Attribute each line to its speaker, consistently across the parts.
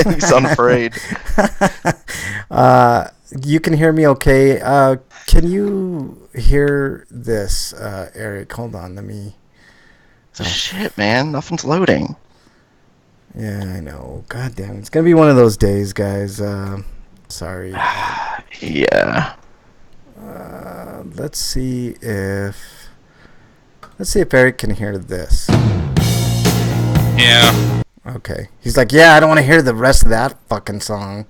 Speaker 1: He's unafraid.
Speaker 2: You can hear me okay. Can you hear this, Eric? Hold on, let me.
Speaker 1: So shit, man. Nothing's loading.
Speaker 2: Yeah, I know. God damn, it's gonna be one of those days, guys. Sorry.
Speaker 1: Yeah.
Speaker 2: Let's see if Eric can hear this.
Speaker 3: Yeah.
Speaker 2: Okay. He's like, yeah, I don't want to hear the rest of that fucking song.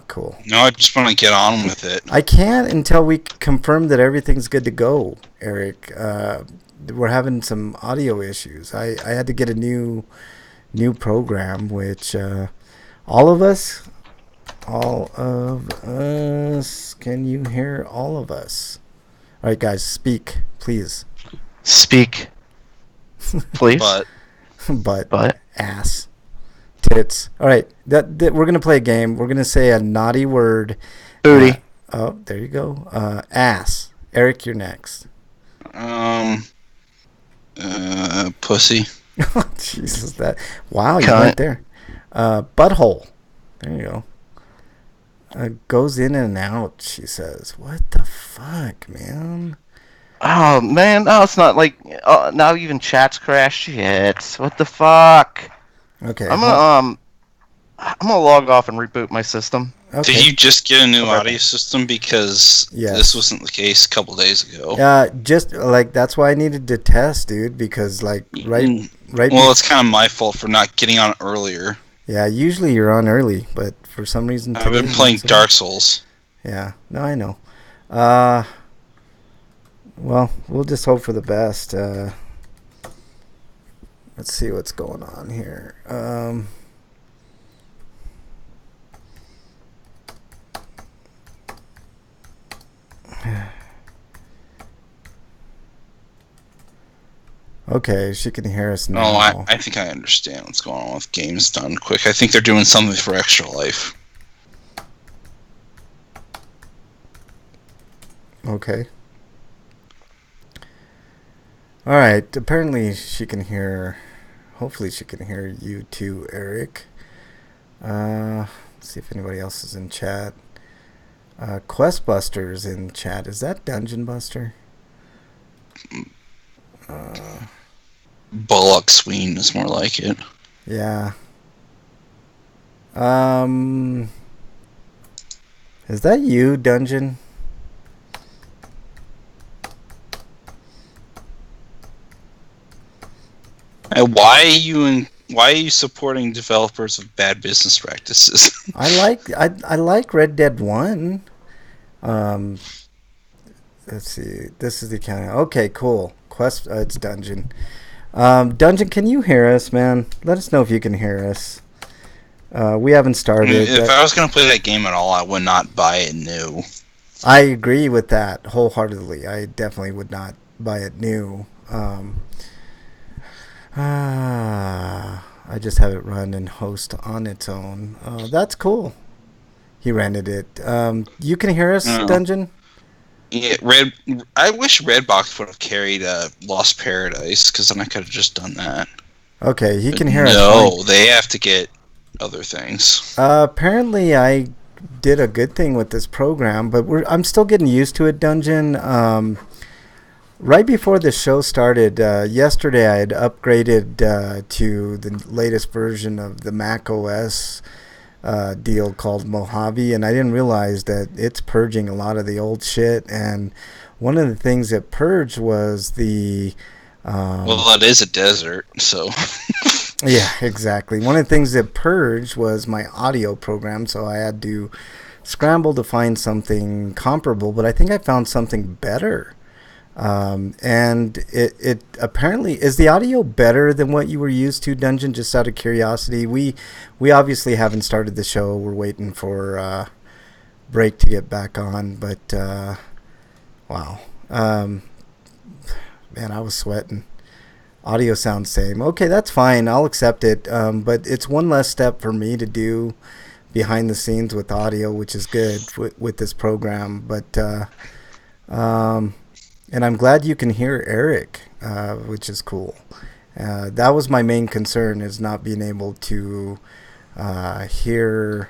Speaker 2: Cool.
Speaker 3: No, I just want to get on with it.
Speaker 2: I can't until we confirm that everything's good to go, Eric. We're having some audio issues. I had to get a new program, which all of us, can you hear all of us? All right, guys, speak, please.
Speaker 1: Speak, please.
Speaker 3: But
Speaker 2: Ass, tits. All right, that we're gonna play a game. We're gonna say a naughty word.
Speaker 1: Booty.
Speaker 2: Oh, there you go. Ass. Eric, you're next.
Speaker 3: Pussy.
Speaker 2: Jesus, that. Wow, you
Speaker 1: Cunt.
Speaker 2: went there. Butthole. There you go. Goes in and out, she says. What the fuck, man?
Speaker 1: Oh man, no, it's not like now even chat's crashed. Shit, what the fuck?
Speaker 2: Okay.
Speaker 1: I'm gonna log off and reboot my system.
Speaker 2: Okay.
Speaker 3: Did you just get a new audio system? Because
Speaker 2: Yes.
Speaker 3: this wasn't the case a couple days ago.
Speaker 2: Just like that's why I needed to test, dude. Because like right.
Speaker 3: Well, it's kind of my fault for not getting on earlier.
Speaker 2: Yeah, usually you're on early, but for some reason
Speaker 3: I've been
Speaker 2: today,
Speaker 3: playing
Speaker 2: so-
Speaker 3: Dark Souls.
Speaker 2: Yeah, no, I know. Well, we'll just hope for the best. Let's see what's going on here. Okay, she can hear us now.
Speaker 3: Oh, I think I understand what's going on with Games Done Quick. I think they're doing something for Extra Life.
Speaker 2: Okay. All right. Apparently, she can hear. Hopefully, she can hear you too, Eric. Let's see if anybody else is in chat. Questbuster's in chat. Is that Dungeon Buster?
Speaker 3: Bullock Sween is more like it.
Speaker 2: Yeah. Is that you, Dungeon?
Speaker 3: And why are you supporting developers of bad business practices?
Speaker 2: I like Red Dead 1. Let's see. This is the account. Okay, cool. It's Dungeon. Dungeon, can you hear us, man? Let us know if you can hear us. We haven't started.
Speaker 3: If I was going to play that game at all, I would not buy it new.
Speaker 2: I agree with that wholeheartedly. I definitely would not buy it new. I just have it run and host on its own. That's cool. He rented it. You can hear us,
Speaker 3: No.
Speaker 2: Dungeon?
Speaker 3: Yeah, I wish Redbox would have carried Lost Paradise, because then I could have just done that.
Speaker 2: Okay, he
Speaker 3: But
Speaker 2: can hear us.
Speaker 3: No, they have to get other things.
Speaker 2: Apparently, I did a good thing with this program, but I'm still getting used to it, Dungeon. Right before the show started, yesterday I had upgraded to the latest version of the Mac OS deal called Mojave, and I didn't realize that it's purging a lot of the old shit. And one of the things it purged was the
Speaker 3: Well, it is a desert, so...
Speaker 2: yeah, exactly. One of the things that purged was my audio program, so I had to scramble to find something comparable, but I think I found something better. And it apparently is the audio better than what you were used to, Dungeon, just out of curiosity. We obviously haven't started the show. We're waiting for break to get back on, but wow. Man, I was sweating. Audio sounds same. Okay, that's fine. I'll accept it. But it's one less step for me to do behind the scenes with audio, which is good with this program. But and I'm glad you can hear Eric, which is cool. That was my main concern, is not being able to hear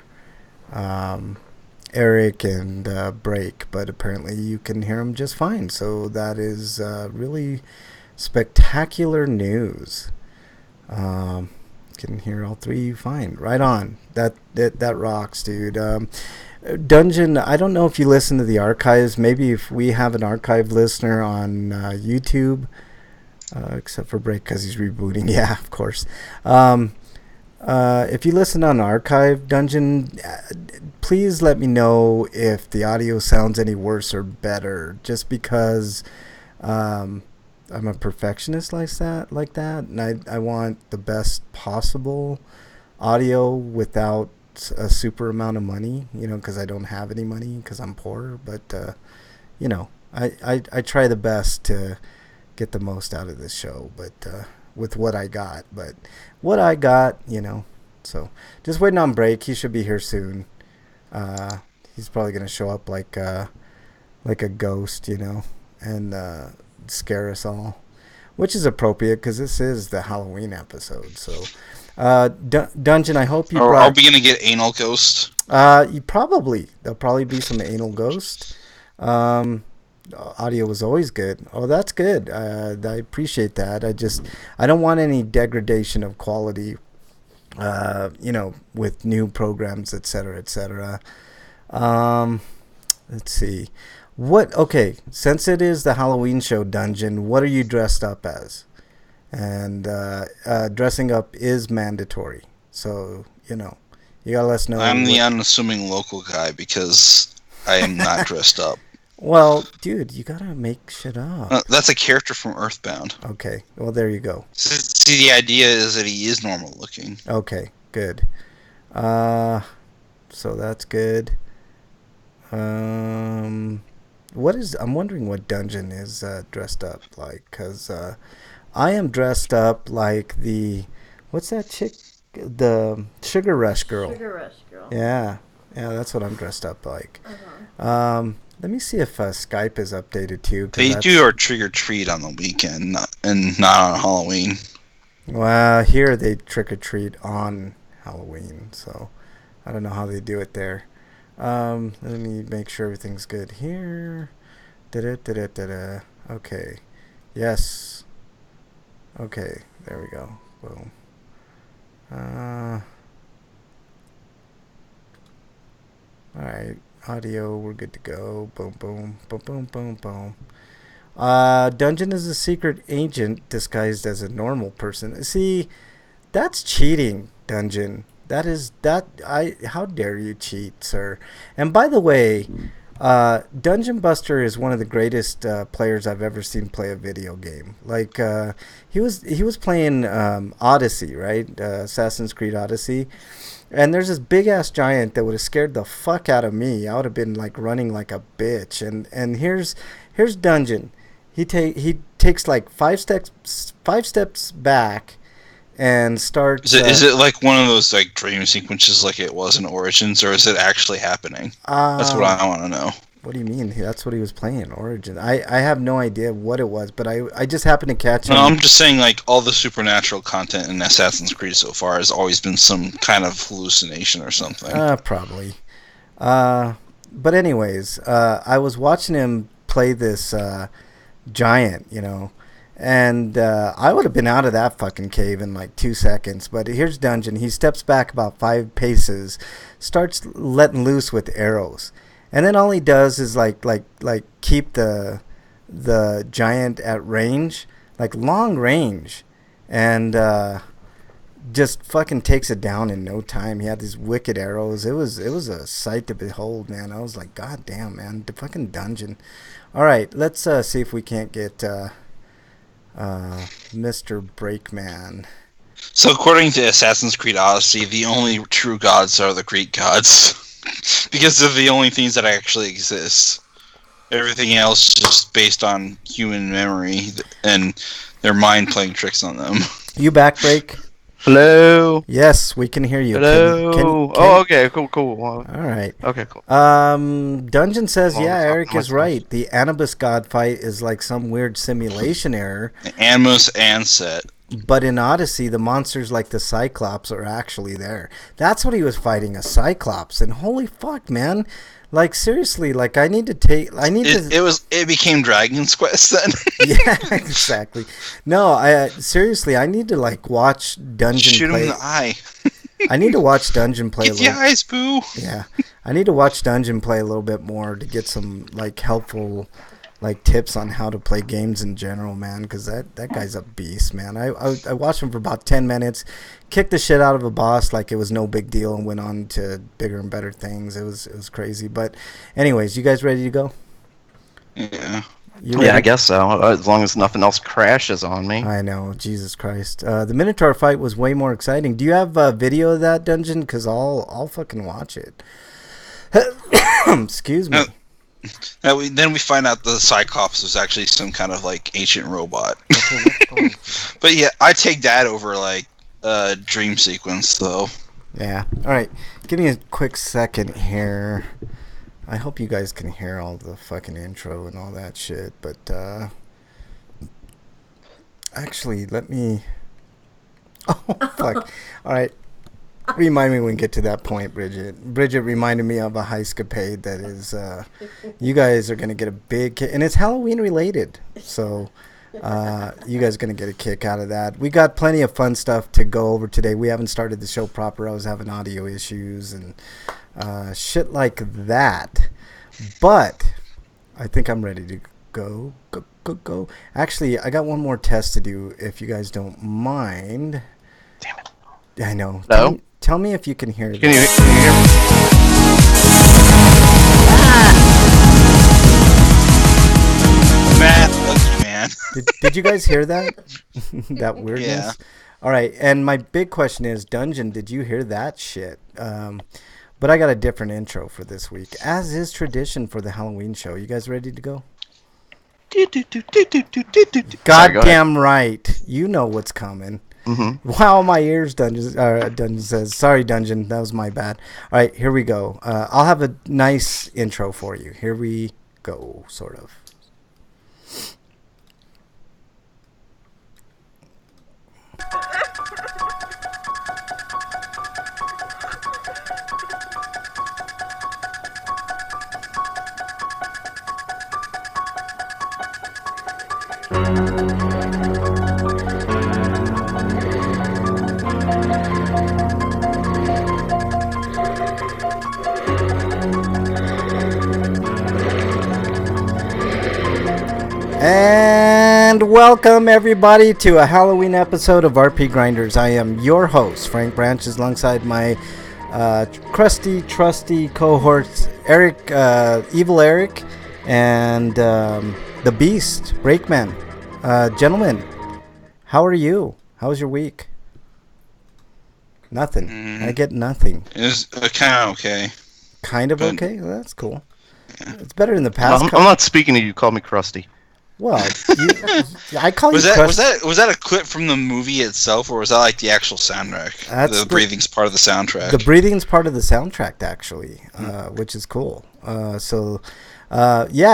Speaker 2: Eric and Break, but apparently you can hear them just fine. So that is really spectacular news. Can hear all three fine. Right on. That rocks, dude. Dungeon, I don't know if you listen to the archives. Maybe if we have an archive listener on YouTube, except for Break because he's rebooting. Yeah, of course. If you listen on archive Dungeon, please let me know if the audio sounds any worse or better. Just because I'm a perfectionist like that, and I want the best possible audio without a super amount of money. Because I don't have any money because I'm poor. But I try the best to get the most out of this show, but with what I got. But what I got, so just waiting on Break. He should be here soon. He's probably gonna show up like a ghost, and scare us all, which is appropriate because this is the Halloween episode. So, Dungeon, I hope you brought.
Speaker 3: Are we gonna get anal ghost?
Speaker 2: There'll probably be some anal ghost. Audio was always good. Oh, that's good. I appreciate that. I don't want any degradation of quality. With new programs, etc., etc. Let's see. Okay, since it is the Halloween show, Dungeon, what are you dressed up as? And dressing up is mandatory. So, you gotta let us know.
Speaker 3: I'm the unassuming local guy because I am not dressed up.
Speaker 2: Well, dude, you gotta make shit up.
Speaker 3: That's a character from Earthbound.
Speaker 2: Okay, well, there you go.
Speaker 3: See, the idea is that he is normal looking.
Speaker 2: Okay, good. So that's good. I'm wondering what Dungeon is dressed up like, because I am dressed up like what's that chick? The Sugar Rush girl.
Speaker 4: Sugar Rush girl.
Speaker 2: Yeah, that's what I'm dressed up like. Let me see if Skype is updated too.
Speaker 3: They do our trick or treat on the weekend, and not on Halloween.
Speaker 2: Well, here they trick or treat on Halloween, so I don't know how they do it there. Let me make sure everything's good here. Okay. Yes. Okay, there we go. Boom. Alright, audio, we're good to go. Boom, boom, boom, boom, boom, boom. Dungeon is a secret agent disguised as a normal person. See, that's cheating, Dungeon. How dare you cheat, sir? And by the way, Dungeon Buster is one of the greatest players I've ever seen play a video game. Like he was playing Odyssey, right? Assassin's Creed Odyssey. And there's this big ass giant that would have scared the fuck out of me. I would have been like running like a bitch. And here's Dungeon. He takes like five steps back and starts.
Speaker 3: Is it like one of those like dream sequences like it was in Origins, or is it actually happening? That's what I want to know.
Speaker 2: What do you mean? That's what he was playing in Origins. I have no idea what it was, but I just happened to catch him.
Speaker 3: No, I'm just saying like all the supernatural content in Assassin's Creed so far has always been some kind of hallucination or something.
Speaker 2: Probably. But anyways, I was watching him play this giant, and I would have been out of that fucking cave in like 2 seconds. But here's Dungeon. He steps back about 5 paces, starts letting loose with arrows, and then all he does is like keep the giant at range, like long range, and just fucking takes it down in no time. He had these wicked arrows. It was a sight to behold, man. I was like, God damn, man, the fucking Dungeon. All right, let's see if we can't get Mr. Breakman.
Speaker 3: So according to Assassin's Creed Odyssey, the only true gods are the Greek gods. Because they're the only things that actually exist. Everything else is just based on human memory and their mind playing tricks on them.
Speaker 2: You back, Break?
Speaker 1: Hello.
Speaker 2: Yes, we can hear you.
Speaker 1: Hello. Okay, cool.
Speaker 2: All right.
Speaker 1: Okay, cool.
Speaker 2: Dungeon says, yeah, Eric is right. The Anubis god fight is like some weird simulation error.
Speaker 3: Animus and Set.
Speaker 2: But in Odyssey, the monsters like the Cyclops are actually there. That's what he was fighting, a Cyclops. And holy fuck, man. Like, seriously, like, I need to take...
Speaker 3: It became Dragon's Quest then.
Speaker 2: Yeah, exactly. No, seriously, I need to, like, watch Dungeon
Speaker 3: Shoot
Speaker 2: play...
Speaker 3: him in the eye.
Speaker 2: I need to watch Dungeon play
Speaker 3: Get the eyes, boo!
Speaker 2: Yeah. I need to watch Dungeon play a little bit more to get some, like, helpful... like tips on how to play games in general, man, because that guy's a beast, man. I watched him for about 10 minutes, kicked the shit out of a boss like it was no big deal, and went on to bigger and better things. It was crazy. But anyways, you guys ready to go?
Speaker 3: Yeah.
Speaker 1: Yeah, I guess so. As long as nothing else crashes on me.
Speaker 2: I know, Jesus Christ. The Minotaur fight was way more exciting. Do you have a video of that dungeon? Because I'll fucking watch it. Excuse me.
Speaker 3: Then we find out the Cyclops was actually some kind of like ancient robot. But yeah, I take that over like dream sequence though.
Speaker 2: Yeah. All right. Give me a quick second here. I hope you guys can hear all the fucking intro and all that shit. But actually, let me. Oh fuck! All right. Remind me when we get to that point, Bridget. Bridget reminded me of a heist-capade that is, you guys are going to get a big kick, and it's Halloween related, so you guys are going to get a kick out of that. We got plenty of fun stuff to go over today. We haven't started the show proper. I was having audio issues and shit like that, but I think I'm ready to go. Actually, I got one more test to do, if you guys don't mind.
Speaker 1: Damn it.
Speaker 2: I know.
Speaker 1: No?
Speaker 2: Tell me if you can hear this.
Speaker 1: Can you hear me?
Speaker 3: Matt, lucky man.
Speaker 2: Did you guys hear that? That weirdness?
Speaker 3: Yeah.
Speaker 2: All right, and my big question is, Dungeon, did you hear that shit? But I got a different intro for this week, as is tradition for the Halloween show. You guys ready to go? Goddamn right. You know what's coming.
Speaker 1: Mm-hmm.
Speaker 2: Wow, my ears, Dungeon says. Sorry, Dungeon, that was my bad. All right, here we go. I'll have a nice intro for you. Here we go, sort of. And welcome everybody to a Halloween episode of RPGrinders. I am your host, Frank Branches, alongside my crusty, trusty cohorts, Eric, Evil Eric, and the Beast, Breakman. Gentlemen, how are you? How was your week? Nothing. I get nothing.
Speaker 3: It was kind of okay.
Speaker 2: Kind of
Speaker 3: But-
Speaker 2: okay? Well, that's cool. It's better than the past.
Speaker 1: I'm not speaking to you. Call me Krusty.
Speaker 2: Well, I call
Speaker 3: Was
Speaker 2: you
Speaker 3: was that a clip from the movie itself, or was that like the actual soundtrack?
Speaker 2: That's
Speaker 3: The breathing's part of the soundtrack.
Speaker 2: The breathing's part of the soundtrack, actually, which is cool. Yeah,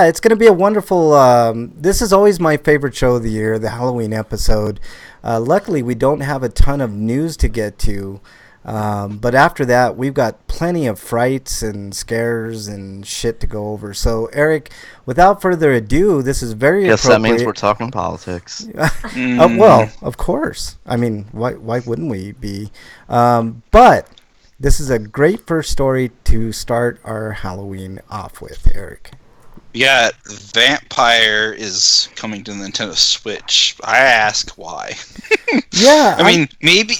Speaker 2: it's going to be a wonderful... this is always my favorite show of the year, the Halloween episode. Luckily, we don't have a ton of news to get to. But after that, we've got plenty of frights and scares and shit to go over. So, Eric, without further ado, this is very
Speaker 1: Guess
Speaker 2: appropriate.
Speaker 1: that means we're talking politics.
Speaker 2: Well, of course. I mean, why wouldn't we be? But this is a great first story to start our Halloween off with, Eric.
Speaker 3: Yeah, Vampire is coming to the Nintendo Switch. I ask why.
Speaker 2: Yeah.
Speaker 3: I mean, maybe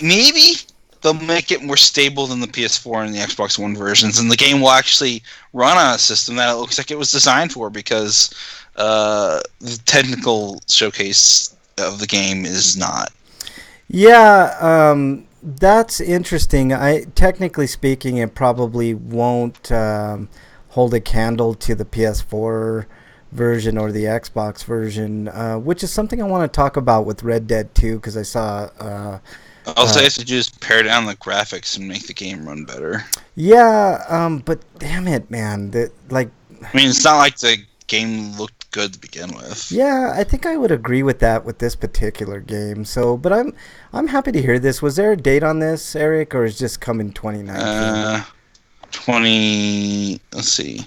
Speaker 3: they'll make it more stable than the PS4 and the Xbox One versions, and the game will actually run on a system that it looks like it was designed for, because the technical showcase of the game is not.
Speaker 2: Yeah, that's interesting. Technically speaking, it probably won't hold a candle to the PS4 version or the Xbox version, which is something I want to talk about with Red Dead 2, because I saw...
Speaker 3: All they have to do is pare down the graphics and make the game run better.
Speaker 2: Yeah, but damn it, man.
Speaker 3: I mean, it's not like the game looked good to begin with.
Speaker 2: Yeah, I think I would agree with that with this particular game. So, but I'm happy to hear this. Was there a date on this, Eric, or is just coming 2019?
Speaker 3: 20. Let's see.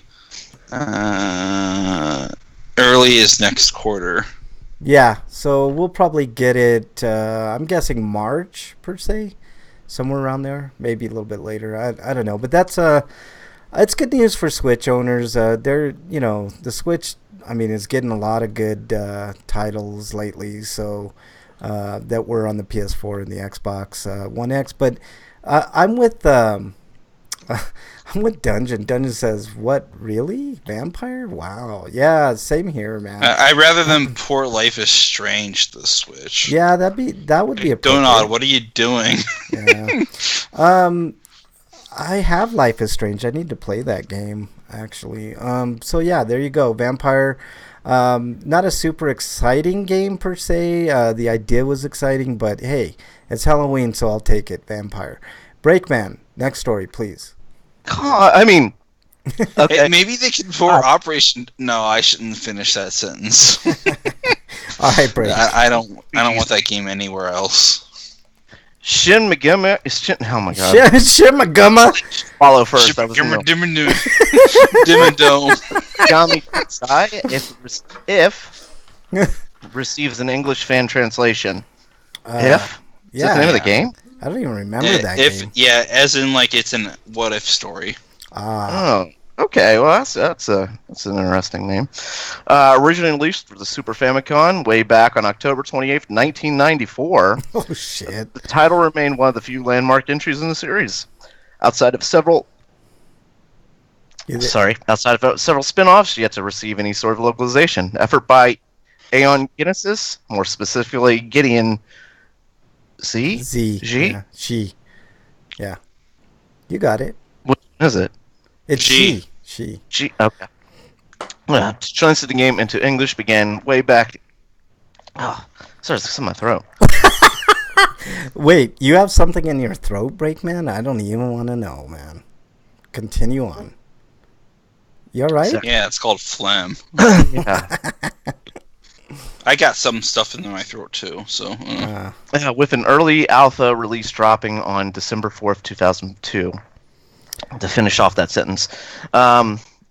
Speaker 3: Early is next quarter.
Speaker 2: Yeah, so we'll probably get it. I'm guessing March per se, somewhere around there, maybe a little bit later. I don't know, but that's it's good news for Switch owners. The Switch, I mean, is getting a lot of good titles lately. So that were on the PS4 and the Xbox One X. But I'm with I'm with Dungeon. Dungeon says, "What, really? Vampire? Wow, yeah, same here, man."
Speaker 3: I rather than port Life is Strange to the Switch.
Speaker 2: Yeah, that would be appropriate.
Speaker 3: Donald, what are you doing?
Speaker 2: Yeah. I have Life is Strange. I need to play that game actually. So yeah, there you go. Vampire. Not a super exciting game per se. The idea was exciting, but hey, it's Halloween, so I'll take it. Vampire. Breakman. Next story, please.
Speaker 1: I mean, okay.
Speaker 3: Hey, maybe they can for Operation. No, I shouldn't finish that sentence.
Speaker 2: All right, Break.
Speaker 3: I don't want that game anywhere else.
Speaker 1: Shin Megami. Oh my god.
Speaker 2: Shin Megami.
Speaker 1: Follow first. I was
Speaker 3: Dim and Dome.
Speaker 1: Megami Tensei, if receives an English fan translation. If? Is that the name of the game?
Speaker 2: I don't even remember that game.
Speaker 3: Yeah, as in like it's an what if story.
Speaker 1: Oh, okay. Well, that's an interesting name. Originally released for the Super Famicom way back on October 28th, 1994.
Speaker 2: Oh shit!
Speaker 1: The title remained one of the few landmark entries in the series, outside of several spin-offs yet to receive any sort of localization. Effort by Aeon Genesis, more specifically Gideon G?
Speaker 2: Yeah, she. Yeah. You got it.
Speaker 1: What is it?
Speaker 2: It's
Speaker 3: G.
Speaker 2: She.
Speaker 1: Okay. Well, translating the game into English began way back. Oh, sorry, it's in my throat.
Speaker 2: Wait, you have something in your throat, Breakman? I don't even want to know, man. Continue on. You all right?
Speaker 3: Yeah, it's called phlegm.
Speaker 1: Yeah.
Speaker 3: I got some stuff in my throat too, so.
Speaker 1: With an early alpha release dropping on December 4th, 2002. To finish off that sentence.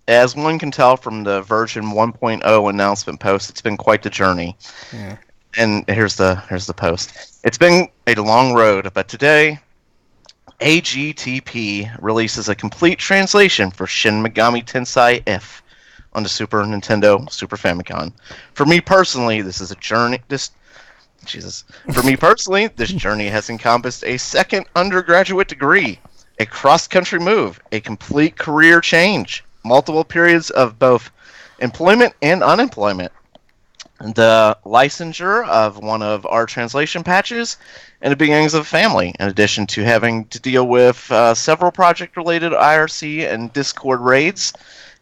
Speaker 1: As one can tell from the version 1.0 announcement post, it's been quite the journey.
Speaker 2: Yeah.
Speaker 1: And here's the post. It's been a long road, but today, AGTP releases a complete translation for Shin Megami Tensei F on the Super Nintendo Super Famicom. For me personally, this is a journey. For me personally, this journey has encompassed a second undergraduate degree, a cross-country move, a complete career change, multiple periods of both employment and unemployment, the licensure of one of our translation patches, and the beginnings of a family, in addition to having to deal with several project-related IRC and Discord raids,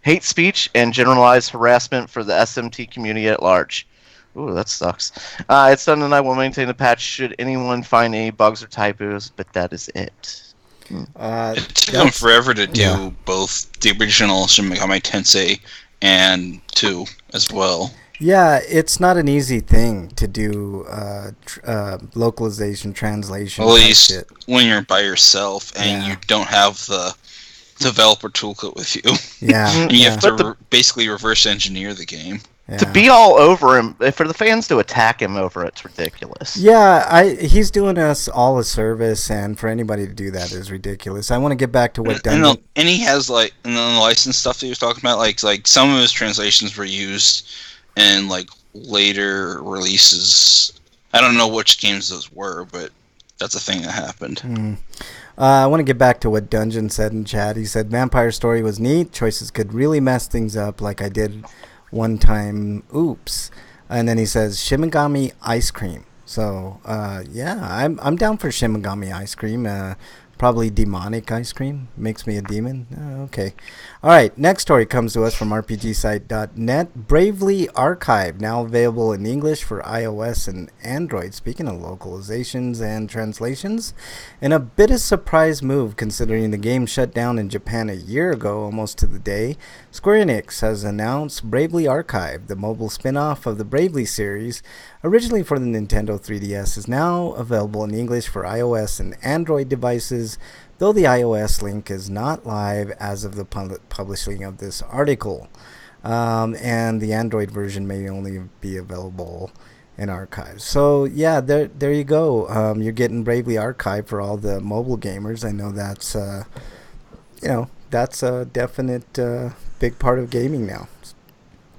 Speaker 1: hate speech, and generalized harassment for the SMT community at large. Ooh, that sucks. It's done, and I will maintain the patch should anyone find any bugs or typos, but that is it.
Speaker 3: It took them forever to do both the original Shin Megami Tensei and 2 as well.
Speaker 2: Yeah, it's not an easy thing to do localization, translation.
Speaker 3: At least when you're by yourself and you don't have the developer toolkit with you.
Speaker 2: Yeah.
Speaker 3: And you have to basically reverse engineer the game.
Speaker 2: Yeah.
Speaker 1: To be all over him, for the fans to attack him over it's ridiculous.
Speaker 2: Yeah, he's doing us all a service, and for anybody to do that is ridiculous. I want to get back to what Dungeon...
Speaker 3: And he has, like, and then the license stuff that he was talking about, like some of his translations were used in, like, later releases. I don't know which games those were, but that's a thing that happened.
Speaker 2: I want to get back to what Dungeon said in chat. He said, Vampire Story was neat. Choices could really mess things up like I did one time. Oops. And then he says, Shin Megami Ice Cream. So, yeah, I'm down for Shin Megami Ice Cream. Probably demonic ice cream makes me a demon. Okay. All right. Next story comes to us from RPGsite.net. Bravely Archive, now available in English for iOS and Android. Speaking of localizations and translations, in a bit of surprise move considering the game shut down in Japan a year ago, almost to the day, Square Enix has announced Bravely Archive, the mobile spin-off of the Bravely series, originally for the Nintendo 3DS, is now available in English for iOS and Android devices, though the iOS link is not live as of the publishing of this article. And the Android version may only be available in archives. So yeah, there you go. You're getting Bravely Archive for all the mobile gamers. I know that's that's a definite big part of gaming now.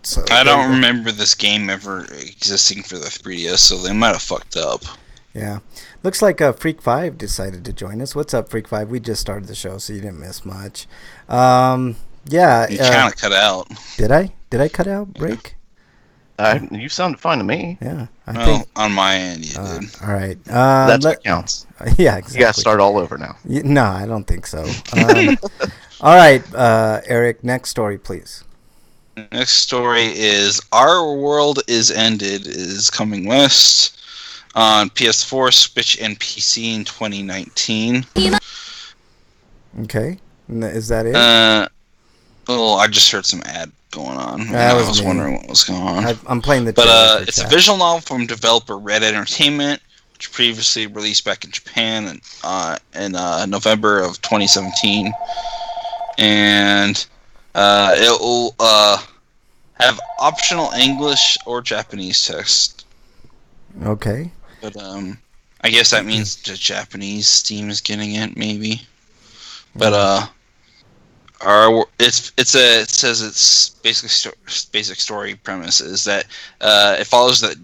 Speaker 2: So
Speaker 3: I don't remember this game ever existing for the 3DS, so they might have fucked up.
Speaker 2: Yeah. Looks like Freak 5 decided to join us. What's up, Freak 5? We just started the show, so you didn't miss much. Yeah.
Speaker 3: You kind of cut out.
Speaker 2: Did I? Did I cut out, Break?
Speaker 1: You sounded fine to me.
Speaker 2: Yeah.
Speaker 3: I think on my end you did.
Speaker 2: All right.
Speaker 1: That's what counts.
Speaker 2: Yeah, exactly.
Speaker 1: You got to start all over now.
Speaker 2: No, I don't think so. All right, Eric, next story, please.
Speaker 3: Next story is Our World Is Ended is coming west on PS4, Switch, and PC in 2019.
Speaker 2: Okay. Is that it?
Speaker 3: I just heard some ad going on. I was wondering what was going on.
Speaker 2: I'm playing the
Speaker 3: trailer. But it's a visual novel from developer Red Entertainment, which previously released back in Japan in November of 2017. And it will have optional English or Japanese text.
Speaker 2: Okay.
Speaker 3: But I guess that means the Japanese team is getting it, maybe. But it says its basic story premise is that it follows that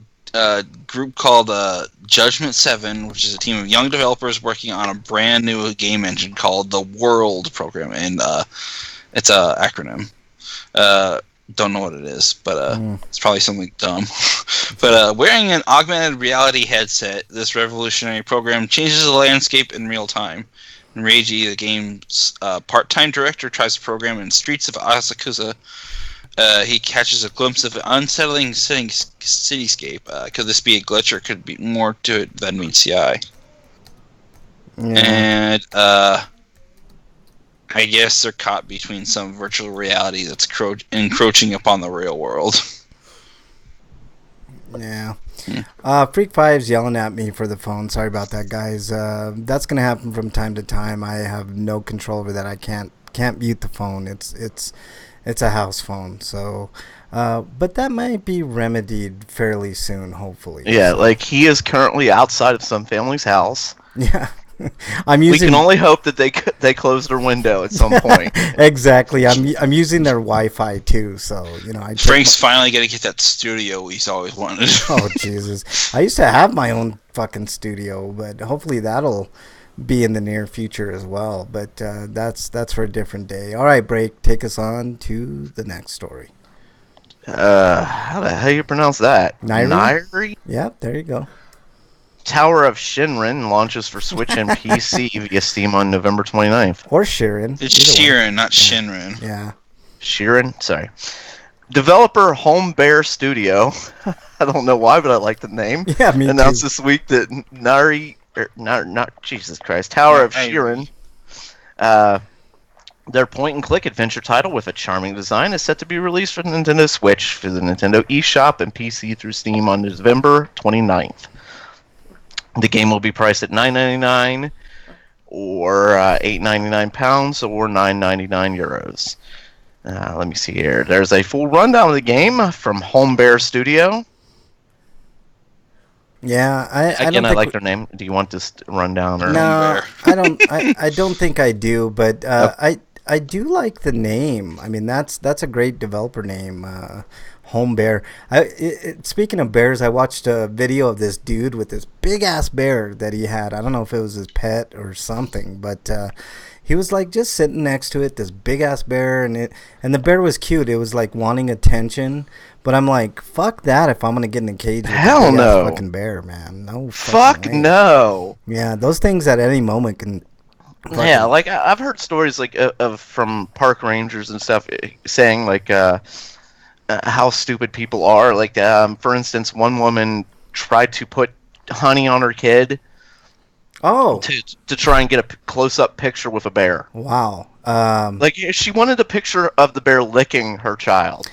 Speaker 3: group called Judgment 7, which is a team of young developers working on a brand new game engine called the World program, and it's a acronym. Don't know what it is, but it's probably something dumb. But wearing an augmented reality headset, this revolutionary program changes the landscape in real time. And Reiji, the game's part-time director, tries to program in streets of Asakusa. He catches a glimpse of an unsettling cityscape. Could this be a glitch, or could be more to it than meets the eye? Yeah. And I guess they're caught between some virtual reality that's encroaching upon the real world.
Speaker 2: Yeah. Freak 5's yelling at me for the phone. Sorry about that, guys. That's going to happen from time to time. I have no control over that. I can't mute the phone. It's a house phone. So, but that might be remedied fairly soon, hopefully.
Speaker 1: Yeah, like he is currently outside of some family's house.
Speaker 2: Yeah.
Speaker 1: We can only hope that they close their window at some point.
Speaker 2: Exactly. I'm using their Wi-Fi too, so
Speaker 3: Frank's finally gonna get that studio he's always wanted.
Speaker 2: Oh Jesus! I used to have my own fucking studio, but hopefully that'll be in the near future as well. But that's for a different day. All right, Break. Take us on to the next story.
Speaker 1: How the hell you pronounce that?
Speaker 2: Nairi? Yep, there you go.
Speaker 1: Tower of Shinrin launches for Switch and PC via Steam on November 29th.
Speaker 2: Or Shirin.
Speaker 3: It's Shirin, not Shinrin.
Speaker 2: Yeah.
Speaker 1: Shirin? Sorry. Developer Home Bear Studio, I don't know why, but I like the name.
Speaker 2: Yeah, me
Speaker 1: announced
Speaker 2: too.
Speaker 1: this week that Jesus Christ, Tower of Shirin, their point-and-click adventure title with a charming design, is set to be released for the Nintendo Switch for the Nintendo eShop and PC through Steam on November 29th. The game will be priced at $9.99 or £8.99 or €9.99. Let me see here. There's a full rundown of the game from Home Bear Studio.
Speaker 2: Yeah, I
Speaker 1: like their name. Do you want this rundown or?
Speaker 2: No, I don't. I don't think I do, but I do like the name. I mean, that's a great developer name. Home Bear. Speaking of bears, I watched a video of this dude with this big ass bear that he had. I don't know if it was his pet or something, but he was like just sitting next to it, this big ass bear, and the bear was cute. It was like wanting attention, but I'm like, fuck that! If I'm gonna get in a cage with
Speaker 1: Hell
Speaker 2: a big
Speaker 1: no,
Speaker 2: ass fucking bear, man, no.
Speaker 1: Fuck
Speaker 2: way.
Speaker 1: no.
Speaker 2: Yeah, those things at any moment can
Speaker 1: Yeah, like I've heard stories like of from park rangers and stuff saying like how stupid people are. Like for instance, one woman tried to put honey on her kid
Speaker 2: Oh,
Speaker 1: to try and get a close up picture with a bear.
Speaker 2: wow.
Speaker 1: Like she wanted a picture of the bear licking her child.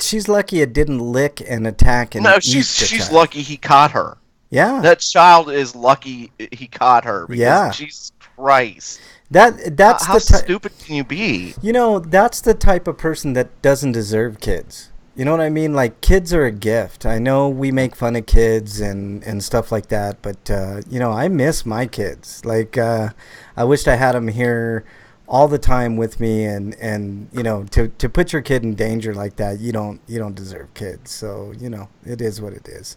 Speaker 2: She's lucky it didn't lick and attack and
Speaker 1: No,
Speaker 2: eat the
Speaker 1: she's
Speaker 2: child.
Speaker 1: lucky he caught her.
Speaker 2: Yeah.
Speaker 1: That child is lucky he caught her. Because,
Speaker 2: Yeah.
Speaker 1: Jesus Christ.
Speaker 2: That's
Speaker 1: How
Speaker 2: the
Speaker 1: stupid can you be?
Speaker 2: You know, that's the type of person that doesn't deserve kids. You know what I mean? Like, kids are a gift. I know we make fun of kids and stuff like that, but, you know, I miss my kids. Like, I wished I had them here all the time with me, and you know, to put your kid in danger like that, you don't deserve kids. So, you know, it is what it is.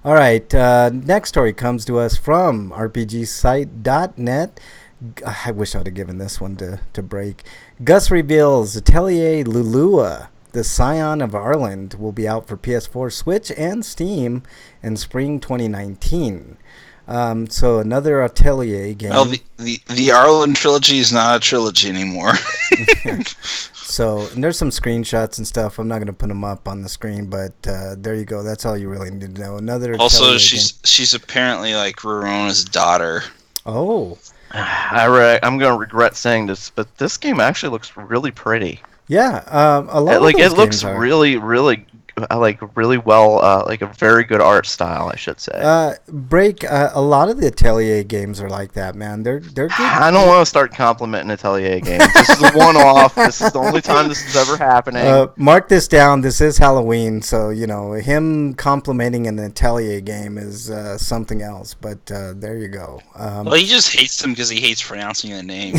Speaker 2: All right, next story comes to us from rpgsite.net. I wish I would have given this one to break. Gus reveals Atelier Lulua, the Scion of Arland, will be out for PS4, Switch, and Steam in spring 2019. So another Atelier game.
Speaker 3: Well, the Arlen trilogy is not a trilogy anymore.
Speaker 2: So and there's some screenshots and stuff. I'm not going to put them up on the screen, but there you go. That's all you really need to know. Another
Speaker 3: Also,
Speaker 2: Atelier
Speaker 3: she's apparently like Rarona's daughter.
Speaker 2: Oh.
Speaker 1: I'm going to regret saying this, but this game actually looks really pretty.
Speaker 2: Yeah, a lot
Speaker 1: like
Speaker 2: of those
Speaker 1: it looks
Speaker 2: games are.
Speaker 1: really really well, like a very good art style, I should say.
Speaker 2: Break. A lot of the Atelier games are like that, man. They're good.
Speaker 1: I don't want to start complimenting Atelier games. This is a one-off. This is the only time this is ever happening.
Speaker 2: Mark this down. This is Halloween, so you know him complimenting an Atelier game is something else. But there you go.
Speaker 3: Well, he just hates them because he hates pronouncing the name.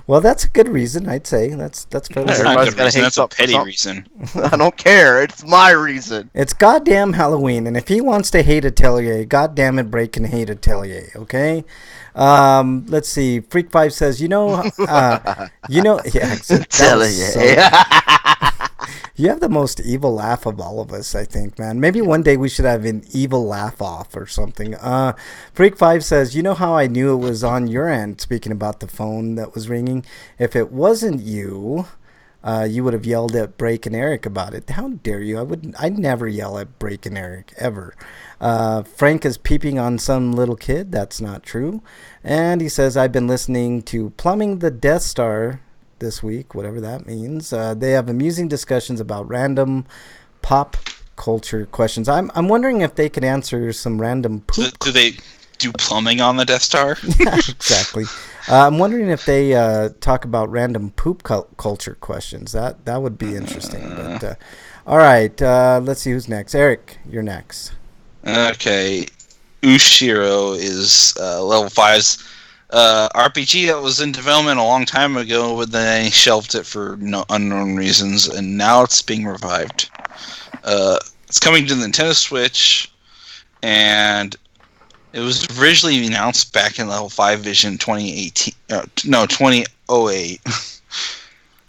Speaker 2: Well, that's a good reason, I'd say. That's fairly
Speaker 3: That's
Speaker 2: good.
Speaker 3: not a
Speaker 1: Everybody's
Speaker 3: good
Speaker 1: gotta
Speaker 3: reason.
Speaker 1: hate
Speaker 3: That's a
Speaker 1: something for
Speaker 3: petty
Speaker 1: something.
Speaker 3: reason.
Speaker 1: I don't care. It's my reason.
Speaker 2: It's goddamn Halloween, and if he wants to hate Atelier, goddamn it, Break can hate Atelier. Okay. Let's see. Freak5 says, yeah, you have the most evil laugh of all of us, I think, man. Maybe one day we should have an evil laugh off or something. Freak5 says, you know how I knew it was on your end, speaking about the phone that was ringing? If it wasn't you, you would have yelled at Break and Eric about it. How dare you? I'd never yell at Break and Eric, ever. Frank is peeping on some little kid. That's not true. And he says, I've been listening to Plumbing the Death Star this week, whatever that means. They have amusing discussions about random pop culture questions. I'm wondering if they could answer some random poop.
Speaker 3: Do they do plumbing on the Death Star?
Speaker 2: Yeah, exactly. I'm wondering if they talk about random poop culture questions. That would be interesting. But all right, let's see who's next. Eric, you're next.
Speaker 3: Okay, Ushiro is level 5's RPG that was in development a long time ago, but then they shelved it for unknown reasons, and now it's being revived. It's coming to the Nintendo Switch, and it was originally announced back in Level 5 Vision 2018. 2008.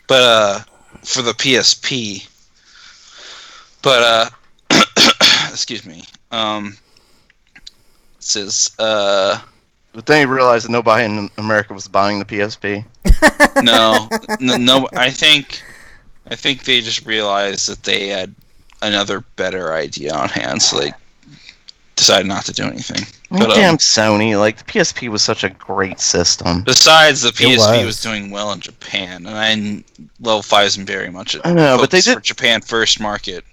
Speaker 3: But for the PSP. But excuse me. It says
Speaker 1: But then you realize that nobody in America was buying the PSP.
Speaker 3: no. I think they just realized that they had another better idea on hand, so they decided not to do anything. But,
Speaker 1: damn Sony! Like the PSP was such a great system.
Speaker 3: Besides, the PSP was doing well in Japan, and Level 5 isn't very much.
Speaker 1: I know, but they did
Speaker 3: for Japan first market.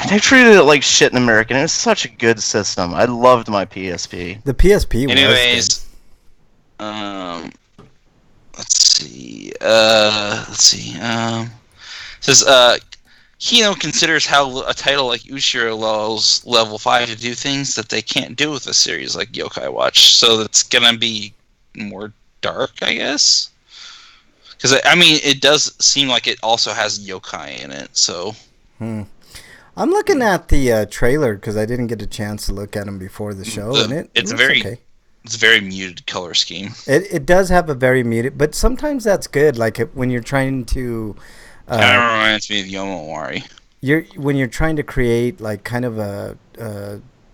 Speaker 1: They treated it like shit in America, and it was such a good system. I loved my PSP.
Speaker 2: The PSP.
Speaker 3: Anyways, let's see. It says Kino considers how a title like Ushiro allows Level 5 to do things that they can't do with a series like Yokai Watch. So it's gonna be more dark, I guess. Because I mean, it does seem like it also has yokai in it. So.
Speaker 2: I'm looking at the trailer because I didn't get a chance to look at them before the show, and it's very okay.
Speaker 3: It's a very muted color scheme.
Speaker 2: It does have a very muted, but sometimes that's good. Like when you're trying to.
Speaker 3: Kind of reminds me of Yomawari.
Speaker 2: When you're trying to create like kind of a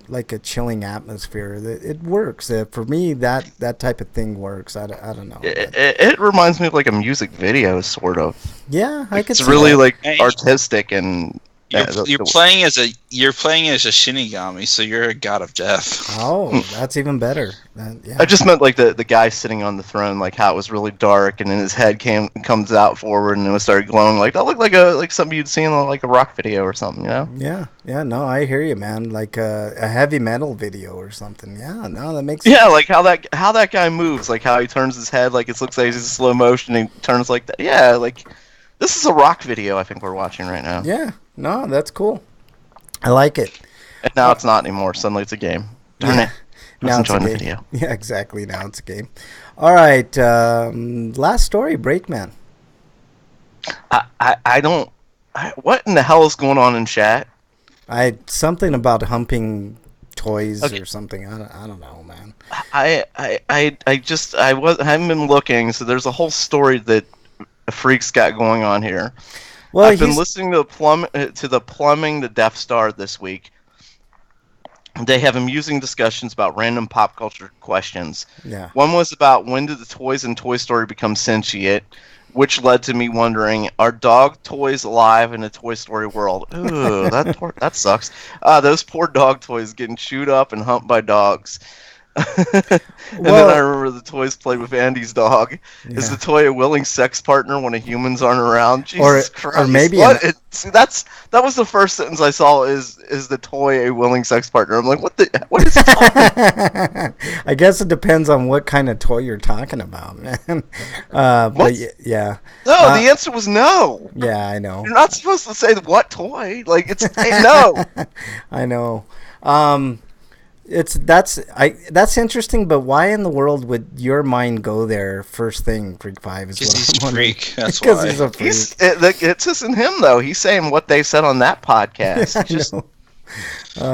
Speaker 2: like a chilling atmosphere. It works. For me, that type of thing works. I don't know.
Speaker 1: It reminds me of like a music video, sort of.
Speaker 2: Yeah, I could
Speaker 1: It's
Speaker 2: see
Speaker 1: really
Speaker 2: that.
Speaker 1: like
Speaker 3: Hey,
Speaker 1: artistic and
Speaker 3: You're playing as a Shinigami, so you're a god of death.
Speaker 2: Oh, that's even better. Yeah.
Speaker 1: I just meant like the guy sitting on the throne, like how it was really dark, and then his head comes out forward, and it started glowing. Like that looked like something you'd see in like a rock video or something, you know?
Speaker 2: Yeah, no, I hear you, man. Like a heavy metal video or something. Yeah, no, that makes
Speaker 1: Yeah, like how that guy moves, like how he turns his head, like it looks like he's in slow motion, and he turns like that. Yeah, like this is a rock video. I think we're watching right now.
Speaker 2: Yeah, no, that's cool. I like it.
Speaker 1: And now it's not anymore. Suddenly it's a game. Darn it. I was
Speaker 2: Now it's a
Speaker 1: enjoying the
Speaker 2: game.
Speaker 1: video.
Speaker 2: Yeah, exactly. Now it's a game. All right, last story, Breakman.
Speaker 1: I don't. What in the hell is going on in chat?
Speaker 2: Something about humping toys
Speaker 1: Okay.
Speaker 2: or something. I don't know, man.
Speaker 1: I haven't been looking, so there's a whole story that a freak's got going on here.
Speaker 2: Well,
Speaker 1: I've been listening to the plumbing the Death Star this week. They have amusing discussions about random pop culture questions.
Speaker 2: Yeah.
Speaker 1: One was about when did the toys in Toy Story become sentient, which led to me wondering, are dog toys alive in a Toy Story world? Ooh, that sucks. Those poor dog toys getting chewed up and humped by dogs. And then I remember the toys played with Andy's dog.
Speaker 2: Yeah.
Speaker 1: Is the toy a willing sex partner when humans aren't around? Jesus Christ!
Speaker 2: Or maybe
Speaker 1: what? See, that was the first sentence I saw. Is the toy a willing sex partner? I'm like, what is he talking?
Speaker 2: I guess it depends on what kind of toy you're talking about, man. But yeah.
Speaker 1: No, the answer was no.
Speaker 2: Yeah, I know.
Speaker 1: You're not supposed to say what toy. Like it's no.
Speaker 2: I know. That's interesting, but why in the world would your mind go there first thing, Freak 5?
Speaker 3: Because he's a freak. That's
Speaker 2: Because
Speaker 3: why.
Speaker 2: he's a freak.
Speaker 1: It's just in him though. He's saying what they said on that podcast.
Speaker 2: I
Speaker 1: Just
Speaker 2: know.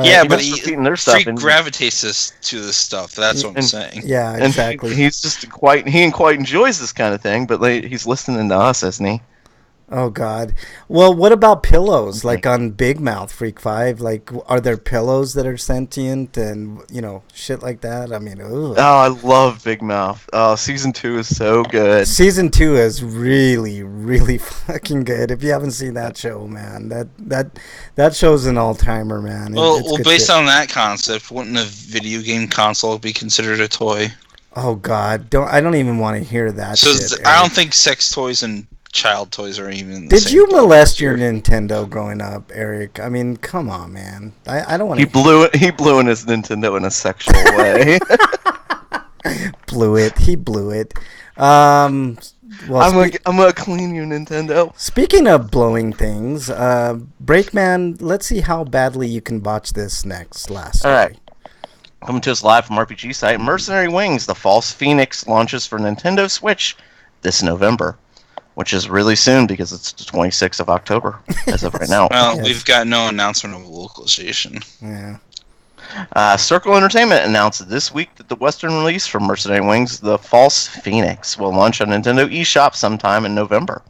Speaker 3: Yeah, but
Speaker 1: just repeating their stuff
Speaker 3: freak
Speaker 1: and-
Speaker 3: gravitates to this stuff. That's what I'm saying.
Speaker 2: Yeah,
Speaker 1: and
Speaker 2: exactly.
Speaker 1: he's just quite enjoys this kind of thing, but he's listening to us, isn't he?
Speaker 2: Oh God. Well, what about pillows? Like on Big Mouth Freak 5, like are there pillows that are sentient and shit like that? I mean, ugh.
Speaker 1: Oh, I love Big Mouth. Oh, season 2 is so good.
Speaker 2: Season 2 is really, really fucking good. If you haven't seen that show, man, that show's an all-timer, man.
Speaker 3: Well,
Speaker 2: It's good
Speaker 3: based
Speaker 2: shit.
Speaker 3: on that concept, wouldn't a video game console be considered a toy?
Speaker 2: Oh God, I don't even want to hear that.
Speaker 3: So
Speaker 2: shit,
Speaker 3: I
Speaker 2: Eric.
Speaker 3: don't think sex toys and child toys are even. The
Speaker 2: Did
Speaker 3: same
Speaker 2: you
Speaker 3: thing.
Speaker 2: molest your Nintendo growing up, Eric? I mean, come on, man. I don't want
Speaker 1: He
Speaker 2: to.
Speaker 1: blew in his Nintendo in a sexual way.
Speaker 2: Blew it. He blew it. Well,
Speaker 1: I'm gonna clean you, Nintendo.
Speaker 2: speaking of blowing things, Breakman, let's see how badly you can botch this last story.
Speaker 1: All right. Coming to us live from RPG site, Mercenary Wings: The False Phoenix launches for Nintendo Switch this November, which is really soon because it's the 26th of October as of right now.
Speaker 3: Well,
Speaker 2: Yes.
Speaker 3: we've got no announcement of a localization.
Speaker 2: Yeah.
Speaker 1: Circle Entertainment announced this week that the Western release for Mercenary Wings: The False Phoenix will launch on Nintendo eShop sometime in November.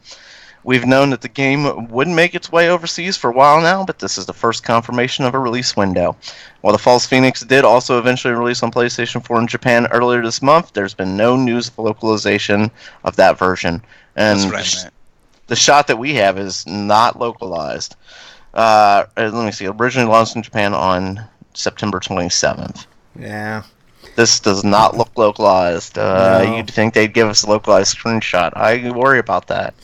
Speaker 1: We've known that the game would make its way overseas for a while now, but this is the first confirmation of a release window. While The False Phoenix did also eventually release on PlayStation 4 in Japan earlier this month, there's been no news of localization of that version. And
Speaker 3: That's what I meant.
Speaker 1: the shot that we have is not localized. Let me see. Originally launched in Japan on September 27th.
Speaker 2: Yeah.
Speaker 1: This does not look localized.
Speaker 2: No.
Speaker 1: You'd think they'd give us a localized screenshot. I worry about that.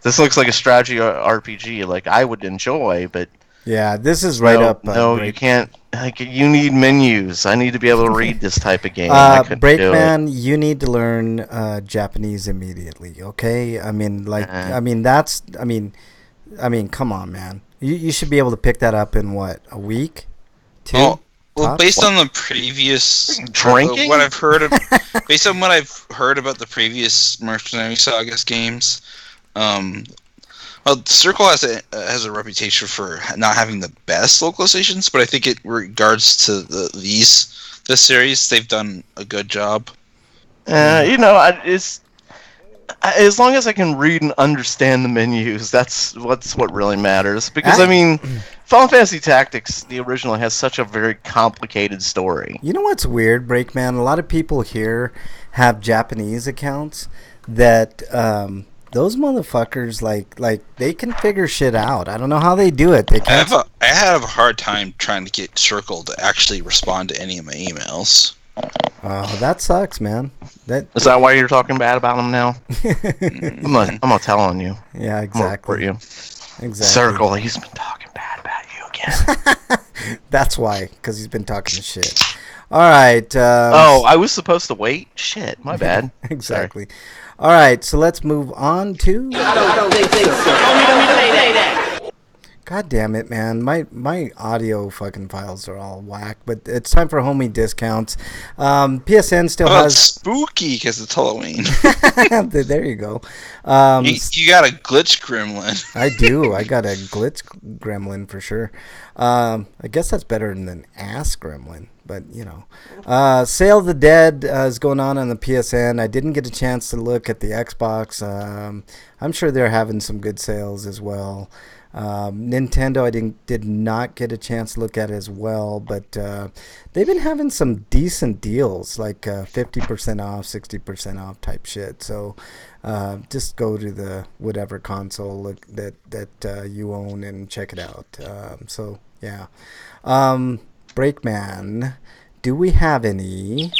Speaker 1: This looks like a strategy RPG, like I would enjoy, but
Speaker 2: Yeah, this is right up.
Speaker 1: No, you can't. Like, you need menus. I need to be able to read this type of game. I couldn't do it.
Speaker 2: Breakman, you need to learn Japanese immediately. Okay, I mean, come on, man. You should be able to pick that up in what, a week, two?
Speaker 3: Well,
Speaker 2: Tops?
Speaker 3: based on the previous
Speaker 1: Drinking?
Speaker 3: what I've heard of, based on what I've heard about the previous Mercenary Sagas games, well, Circle has a reputation for not having the best localizations, but I think it regards to this series, they've done a good job.
Speaker 1: It's As long as I can read and understand the menus, that's what really matters. Because Final Fantasy Tactics, the original, has such a very complicated story.
Speaker 2: You know what's weird, Breakman? A lot of people here have Japanese accounts that those motherfuckers like they can figure shit out. I don't know how they do it. They can't.
Speaker 3: I have a hard time trying to get Circle to actually respond to any of my emails.
Speaker 2: Oh, that sucks, man.
Speaker 1: Is that why you're talking bad about him now? I'm gonna tell on you.
Speaker 2: Yeah, exactly.
Speaker 1: You. Exactly. Circle, he's been talking bad about you again.
Speaker 2: That's why, because he's been talking shit. All right.
Speaker 1: I was supposed to wait? Shit, my bad.
Speaker 2: Exactly. Sorry. All right, so let's move on to... God damn it, man. My audio fucking files are all whack, but it's time for homie discounts. PSN still has...
Speaker 3: spooky, because it's Halloween.
Speaker 2: There you go.
Speaker 3: You got a glitch gremlin.
Speaker 2: I do. I got a glitch gremlin for sure. I guess that's better than an ass gremlin, but you know. Sale of the Dead is going on the PSN. I didn't get a chance to look at the Xbox. I'm sure they're having some good sales as well. Nintendo, I did not get a chance to look at as well, but they've been having some decent deals, like 50% off, 60% off type shit. So just go to the whatever console that you own and check it out. So yeah, Breakman, do we have any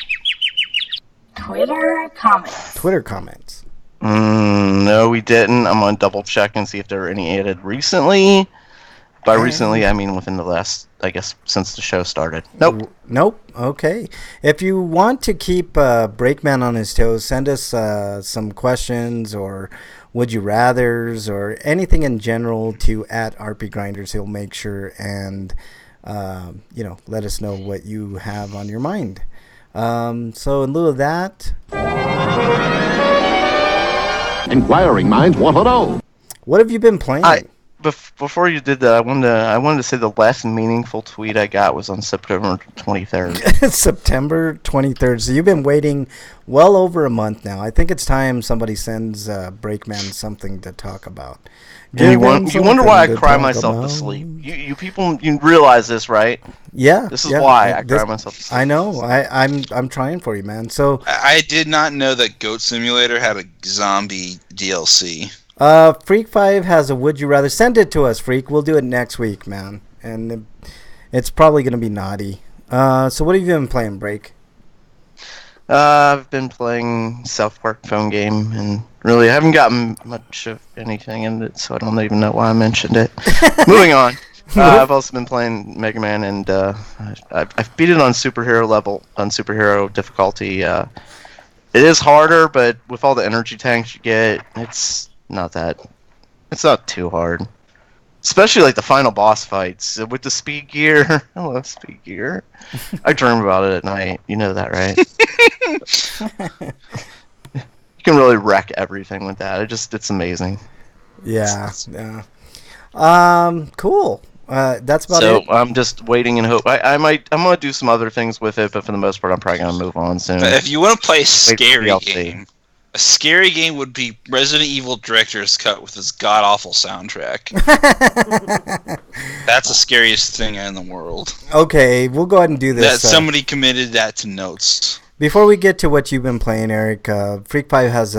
Speaker 4: Twitter comments?
Speaker 1: No, we didn't. I'm going to double check and see if there were any added recently. By recently, I mean within the last, I guess, since the show started.
Speaker 2: Nope. Okay. If you want to keep Breakman on his toes, send us some questions or would you rathers or anything in general to @RPGrinders. He'll make sure and let us know what you have on your mind. So in lieu of that...
Speaker 5: Inquiring minds want to know.
Speaker 2: What have you been playing?
Speaker 1: Before you did that, I wanted to say the last meaningful tweet I got was on September 23rd.
Speaker 2: September 23rd. So you've been waiting well over a month now. I think it's time somebody sends Breakman something to talk about.
Speaker 1: You wonder why I cry myself to sleep. You people, you realize this, right?
Speaker 2: Yeah.
Speaker 1: This is why I cry myself to sleep.
Speaker 2: I know. I'm trying for you, man. So
Speaker 3: I did not know that Goat Simulator had a zombie DLC.
Speaker 2: Freak 5 has a Would You Rather. Send it to us, Freak. We'll do it next week, man. And it's probably going to be naughty. So what have you been playing, Break?
Speaker 1: I've been playing South Park phone game, and really I haven't gotten much of anything in it, so I don't even know why I mentioned it. Moving on. I've also been playing Mega Man, and I've beat it on superhero level, on superhero difficulty. It is harder, but with all the energy tanks you get, it's not too hard. Especially like the final boss fights with the speed gear. I love speed gear. I dream about it at night. You know that, right? You can really wreck everything with that. It's amazing.
Speaker 2: Yeah. Cool. That's about it.
Speaker 1: So I'm just waiting and hope. I'm gonna do some other things with it, but for the most part, I'm probably gonna move on soon.
Speaker 3: If you want to play a scary game would be Resident Evil Director's Cut with its god-awful soundtrack. That's the scariest thing in the world.
Speaker 2: Okay, we'll go ahead and do this.
Speaker 3: Somebody committed that to notes.
Speaker 2: Before we get to what you've been playing, Eric, Freak 5 has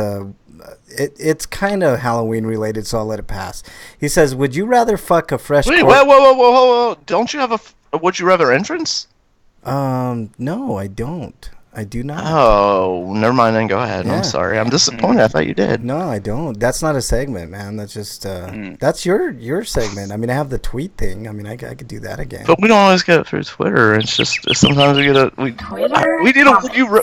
Speaker 2: it's kind of Halloween related, so I'll let it pass. He says, would you rather fuck a fresh...
Speaker 1: Whoa. Don't you have a Would You Rather entrance?
Speaker 2: No, I don't. I do not.
Speaker 1: Oh, never mind then. Go ahead. Yeah. I'm sorry. I'm disappointed. I thought you did.
Speaker 2: No, I don't. That's not a segment, man. That's just that's your segment. I mean, I have the tweet thing. I mean, I could do that again.
Speaker 1: But we don't always get it through Twitter. It's just sometimes we get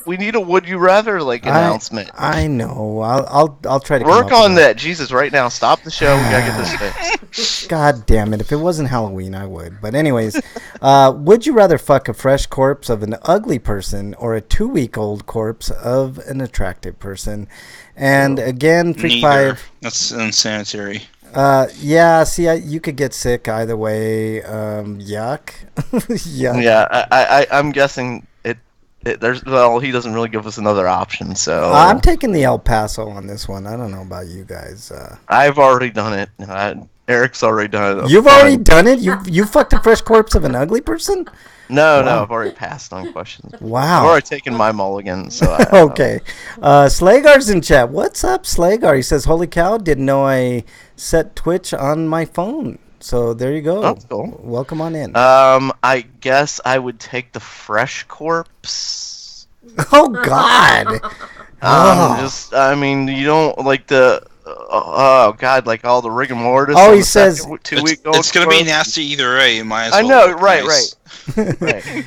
Speaker 1: we need a would you rather announcement.
Speaker 2: I know. I'll try to
Speaker 1: work on that. Jesus, right now, stop the show. We gotta get this fixed.
Speaker 2: God damn it! If it wasn't Halloween, I would. But anyways, would you rather fuck a fresh corpse of an ugly person or a 2-week-old corpse of an attractive person? And again, Freak 5.
Speaker 3: That's unsanitary.
Speaker 2: Yeah. See, you could get sick either way. Yuck.
Speaker 1: Yuck. Yeah, I'm guessing he doesn't really give us another option. So
Speaker 2: I'm taking the El Paso on this one. I don't know about you guys.
Speaker 1: I've already done it. Eric's already done it.
Speaker 2: You've already done it? You fucked a fresh corpse of an ugly person?
Speaker 1: No,
Speaker 2: Wow.
Speaker 1: I've already passed on questions.
Speaker 2: Wow.
Speaker 1: I've already taken my mulligan. So
Speaker 2: Okay. Slagar's in chat. What's up, Slagar? He says, holy cow, didn't know I set Twitch on my phone. So there you go.
Speaker 1: That's cool.
Speaker 2: Welcome on in.
Speaker 1: I guess I would take the fresh corpse.
Speaker 2: Oh, God.
Speaker 1: I mean, you don't like the. Oh God! Like all the rigor mortis.
Speaker 2: Oh,
Speaker 1: on
Speaker 2: he
Speaker 1: the
Speaker 2: says-
Speaker 1: 2-week old
Speaker 3: It's gonna be
Speaker 1: corpse.
Speaker 3: nasty either way. You might as
Speaker 1: I
Speaker 3: well.
Speaker 1: know, right.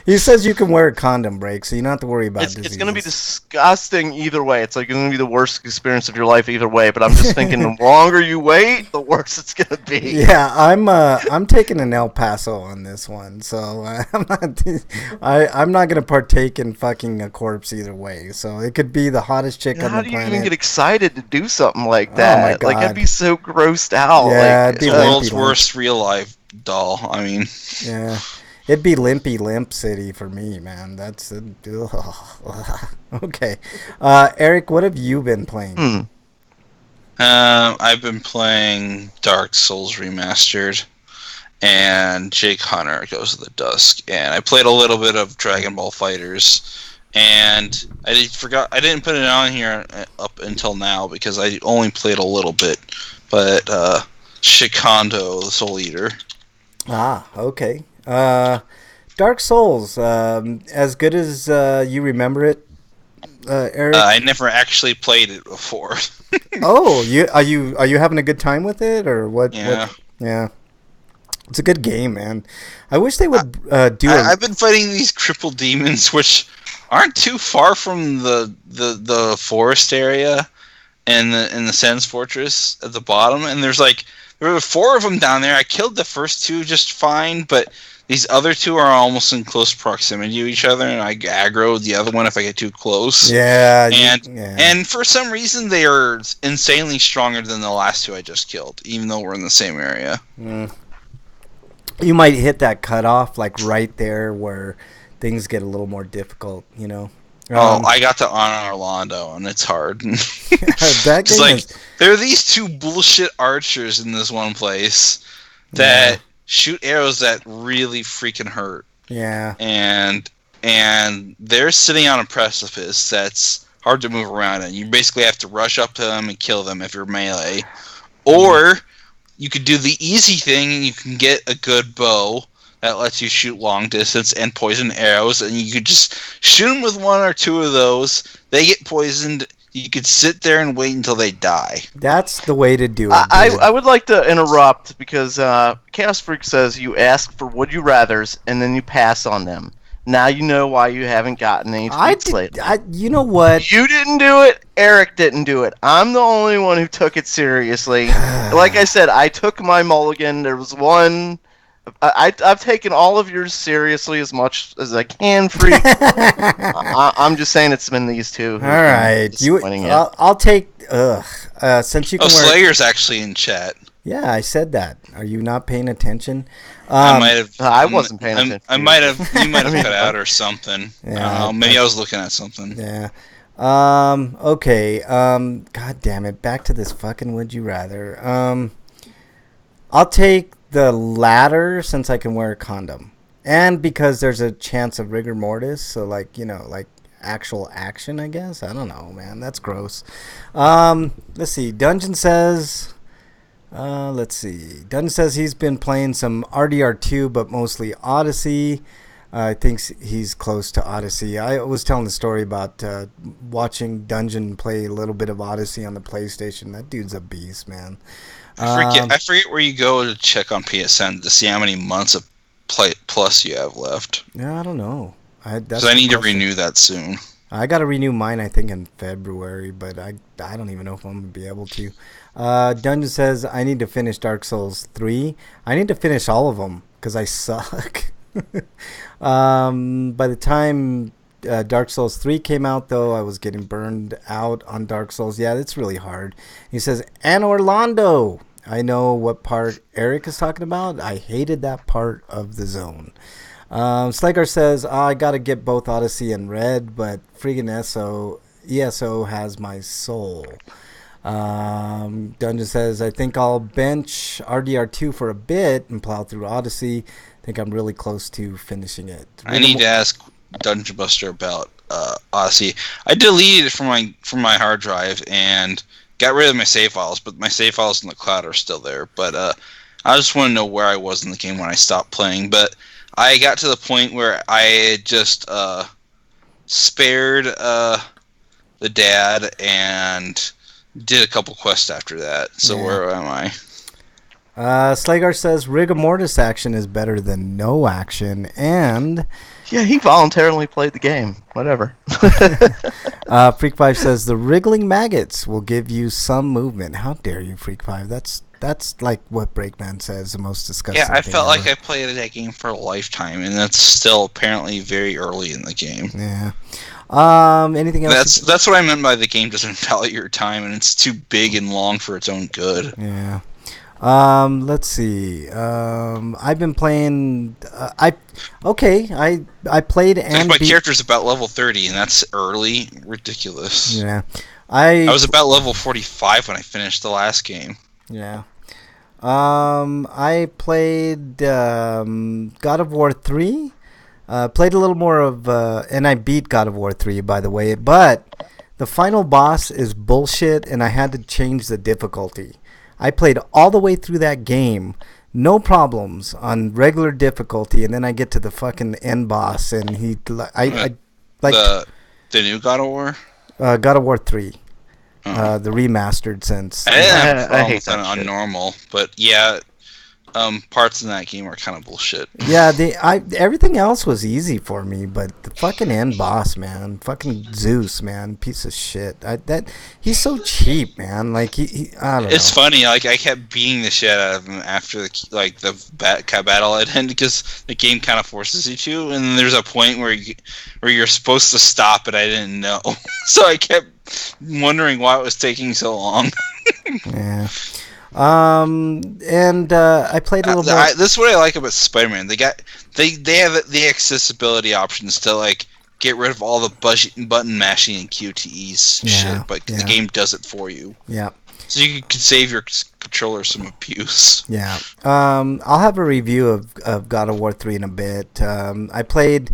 Speaker 2: He says you can wear a condom break, so you don't have to worry about
Speaker 1: It's going to be
Speaker 2: diseases.
Speaker 1: disgusting either way. It's like going to be the worst experience of your life either way. But I'm just thinking, the longer you wait, the worse it's going to be.
Speaker 2: Yeah, I'm taking an El Paso on this one, so I'm not gonna partake in fucking a corpse either way. So it could be the hottest chick on
Speaker 1: How
Speaker 2: the
Speaker 1: do you
Speaker 2: planet.
Speaker 1: even get excited to do something like
Speaker 2: Oh,
Speaker 1: that?
Speaker 2: my
Speaker 1: Like
Speaker 2: God.
Speaker 1: I'd be so grossed out.
Speaker 2: Yeah,
Speaker 1: like,
Speaker 2: it'd be
Speaker 3: The
Speaker 2: limpy
Speaker 3: world's
Speaker 2: limp.
Speaker 3: worst real life doll. I mean,
Speaker 2: Yeah, it'd be Limpy Limp City for me, man. That's okay. Eric, what have you been playing?
Speaker 3: I've been playing Dark Souls Remastered and Jake Hunter Goes to the Dusk, and I played a little bit of Dragon Ball Fighters, and I didn't put it on here up until now because I only played a little bit, but Shikando, the Soul Eater.
Speaker 2: Ah, okay. Dark Souls, as good as you remember it, Eric.
Speaker 3: I never actually played it before.
Speaker 2: Oh, are you having a good time with it, or what?
Speaker 3: Yeah.
Speaker 2: Yeah. It's a good game, man. I wish they would do it.
Speaker 3: I've been fighting these crippled demons, which aren't too far from the forest area and the Sen's Fortress at the bottom. And there were 4 of them down there. I killed the first 2 just fine, but these other 2 are almost in close proximity to each other, and I aggroed the other one if I get too close.
Speaker 2: Yeah.
Speaker 3: And for some reason, they are insanely stronger than the last 2 I just killed, even though we're in the same area.
Speaker 2: You might hit that cutoff, like right there where things get a little more difficult, you know?
Speaker 3: I got to honor Orlando, and it's hard.
Speaker 2: That
Speaker 3: It's
Speaker 2: game
Speaker 3: like,
Speaker 2: is-
Speaker 3: there are these 2 bullshit archers in this one place that shoot arrows that really freaking hurt.
Speaker 2: yeah.
Speaker 3: And they're sitting on a precipice that's hard to move around in. You basically have to rush up to them and kill them if you're melee. Or you could do the easy thing and you can get a good bow that lets you shoot long distance and poison arrows, and you could just shoot them with 1 or 2 of those. They get poisoned. You could sit there and wait until they die.
Speaker 2: That's the way to do it. dude.
Speaker 1: I would like to interrupt because Chaos Freak says you ask for would you rathers and then you pass on them. Now you know why you haven't gotten any tweets lately.
Speaker 2: You know what?
Speaker 1: You didn't do it. Eric didn't do it. I'm the only one who took it seriously. Like I said, I took my mulligan. There was one. I've taken all of yours seriously as much as I can. Freak. I'm just saying it's been these 2.
Speaker 2: All right. I'll take. Since you can wear.
Speaker 3: Slayer's actually in chat.
Speaker 2: Yeah, I said that. Are you not paying attention?
Speaker 3: I might have.
Speaker 1: I wasn't paying attention.
Speaker 3: I might have. You might have cut out or something.
Speaker 2: Yeah,
Speaker 3: I don't know. Maybe I was looking at something.
Speaker 2: Yeah. Okay. God damn it. Back to this fucking would you rather. I'll take the latter since I can wear a condom. And because there's a chance of rigor mortis, so like actual action, I guess. I don't know, man. That's gross. Let's see. Dungeon says Dungeon says he's been playing some RDR2, but mostly Odyssey. Thinks he's close to Odyssey. I was telling the story about watching Dungeon play a little bit of Odyssey on the PlayStation. That dude's a beast, man.
Speaker 3: I forget where you go to check on PSN to see how many months of plus you have left.
Speaker 2: Yeah, I don't know.
Speaker 3: Because I need to renew that soon.
Speaker 2: I got to renew mine, I think, in February, but I don't even know if I'm going to be able to. Dungeon says, I need to finish Dark Souls 3. I need to finish all of them, because I suck. By the time Dark Souls 3 came out, though, I was getting burned out on Dark Souls. Yeah, it's really hard. He says, and Orlando. I know what part Eric is talking about. I hated that part of the zone. Slager says, I gotta get both Odyssey and Red, but friggin' ESO has my soul. Dungeon says, I think I'll bench RDR2 for a bit and plow through Odyssey. I think I'm really close to finishing it.
Speaker 3: I need to ask Dungeon Buster about Odyssey. I deleted it from my hard drive and got rid of my save files, but my save files in the cloud are still there. But I just want to know where I was in the game when I stopped playing. But I got to the point where I had just spared the dad and did a couple quests after that. So where am I?
Speaker 2: Slagar says rigor mortis action is better than no action, and
Speaker 1: yeah, he voluntarily played the game. Whatever.
Speaker 2: Freak 5 says the wriggling maggots will give you some movement. How dare you, Freak 5? That's like what Breakman says, the most disgusting.
Speaker 3: Yeah, I
Speaker 2: thing
Speaker 3: felt
Speaker 2: ever.
Speaker 3: like I played that game for a lifetime, and that's still apparently very early in the game.
Speaker 2: Yeah. Anything else?
Speaker 3: That's what I meant by the game doesn't value your time, and it's too big and long for its own good.
Speaker 2: Yeah. Let's see. I've been playing. I played and
Speaker 3: my character's about level 30, and that's early, ridiculous.
Speaker 2: Yeah.
Speaker 3: I was about level 45 when I finished the last game.
Speaker 2: Yeah. I played God of War 3. Played a little more of, and I beat God of War 3, by the way. But the final boss is bullshit, and I had to change the difficulty. I played all the way through that game, no problems, on regular difficulty, and then I get to the fucking end boss, and I like
Speaker 3: the new God of War.
Speaker 2: God of War 3, the remastered sense.
Speaker 3: I didn't have
Speaker 1: I hate
Speaker 3: problems
Speaker 1: that
Speaker 3: on
Speaker 1: shit.
Speaker 3: normal, but yeah, parts in that game are kind of bullshit.
Speaker 2: Yeah, everything else was easy for me, but the fucking end boss, man, fucking Zeus, man, piece of shit. He's so cheap, man. Like I don't know.
Speaker 3: It's funny, like I kept beating the shit out of him after the battle at end because the game kind of forces you to, and then there's a point where you're supposed to stop, and I didn't know, so I kept wondering why it was taking so long.
Speaker 2: Yeah. And I played a little bit.
Speaker 3: This is what I like about Spider-Man. They have the accessibility options to like get rid of all the button mashing and QTEs shit, but the game does it for you.
Speaker 2: Yeah.
Speaker 3: So you can save your controller some abuse.
Speaker 2: Yeah. I'll have a review of God of War 3 in a bit. I played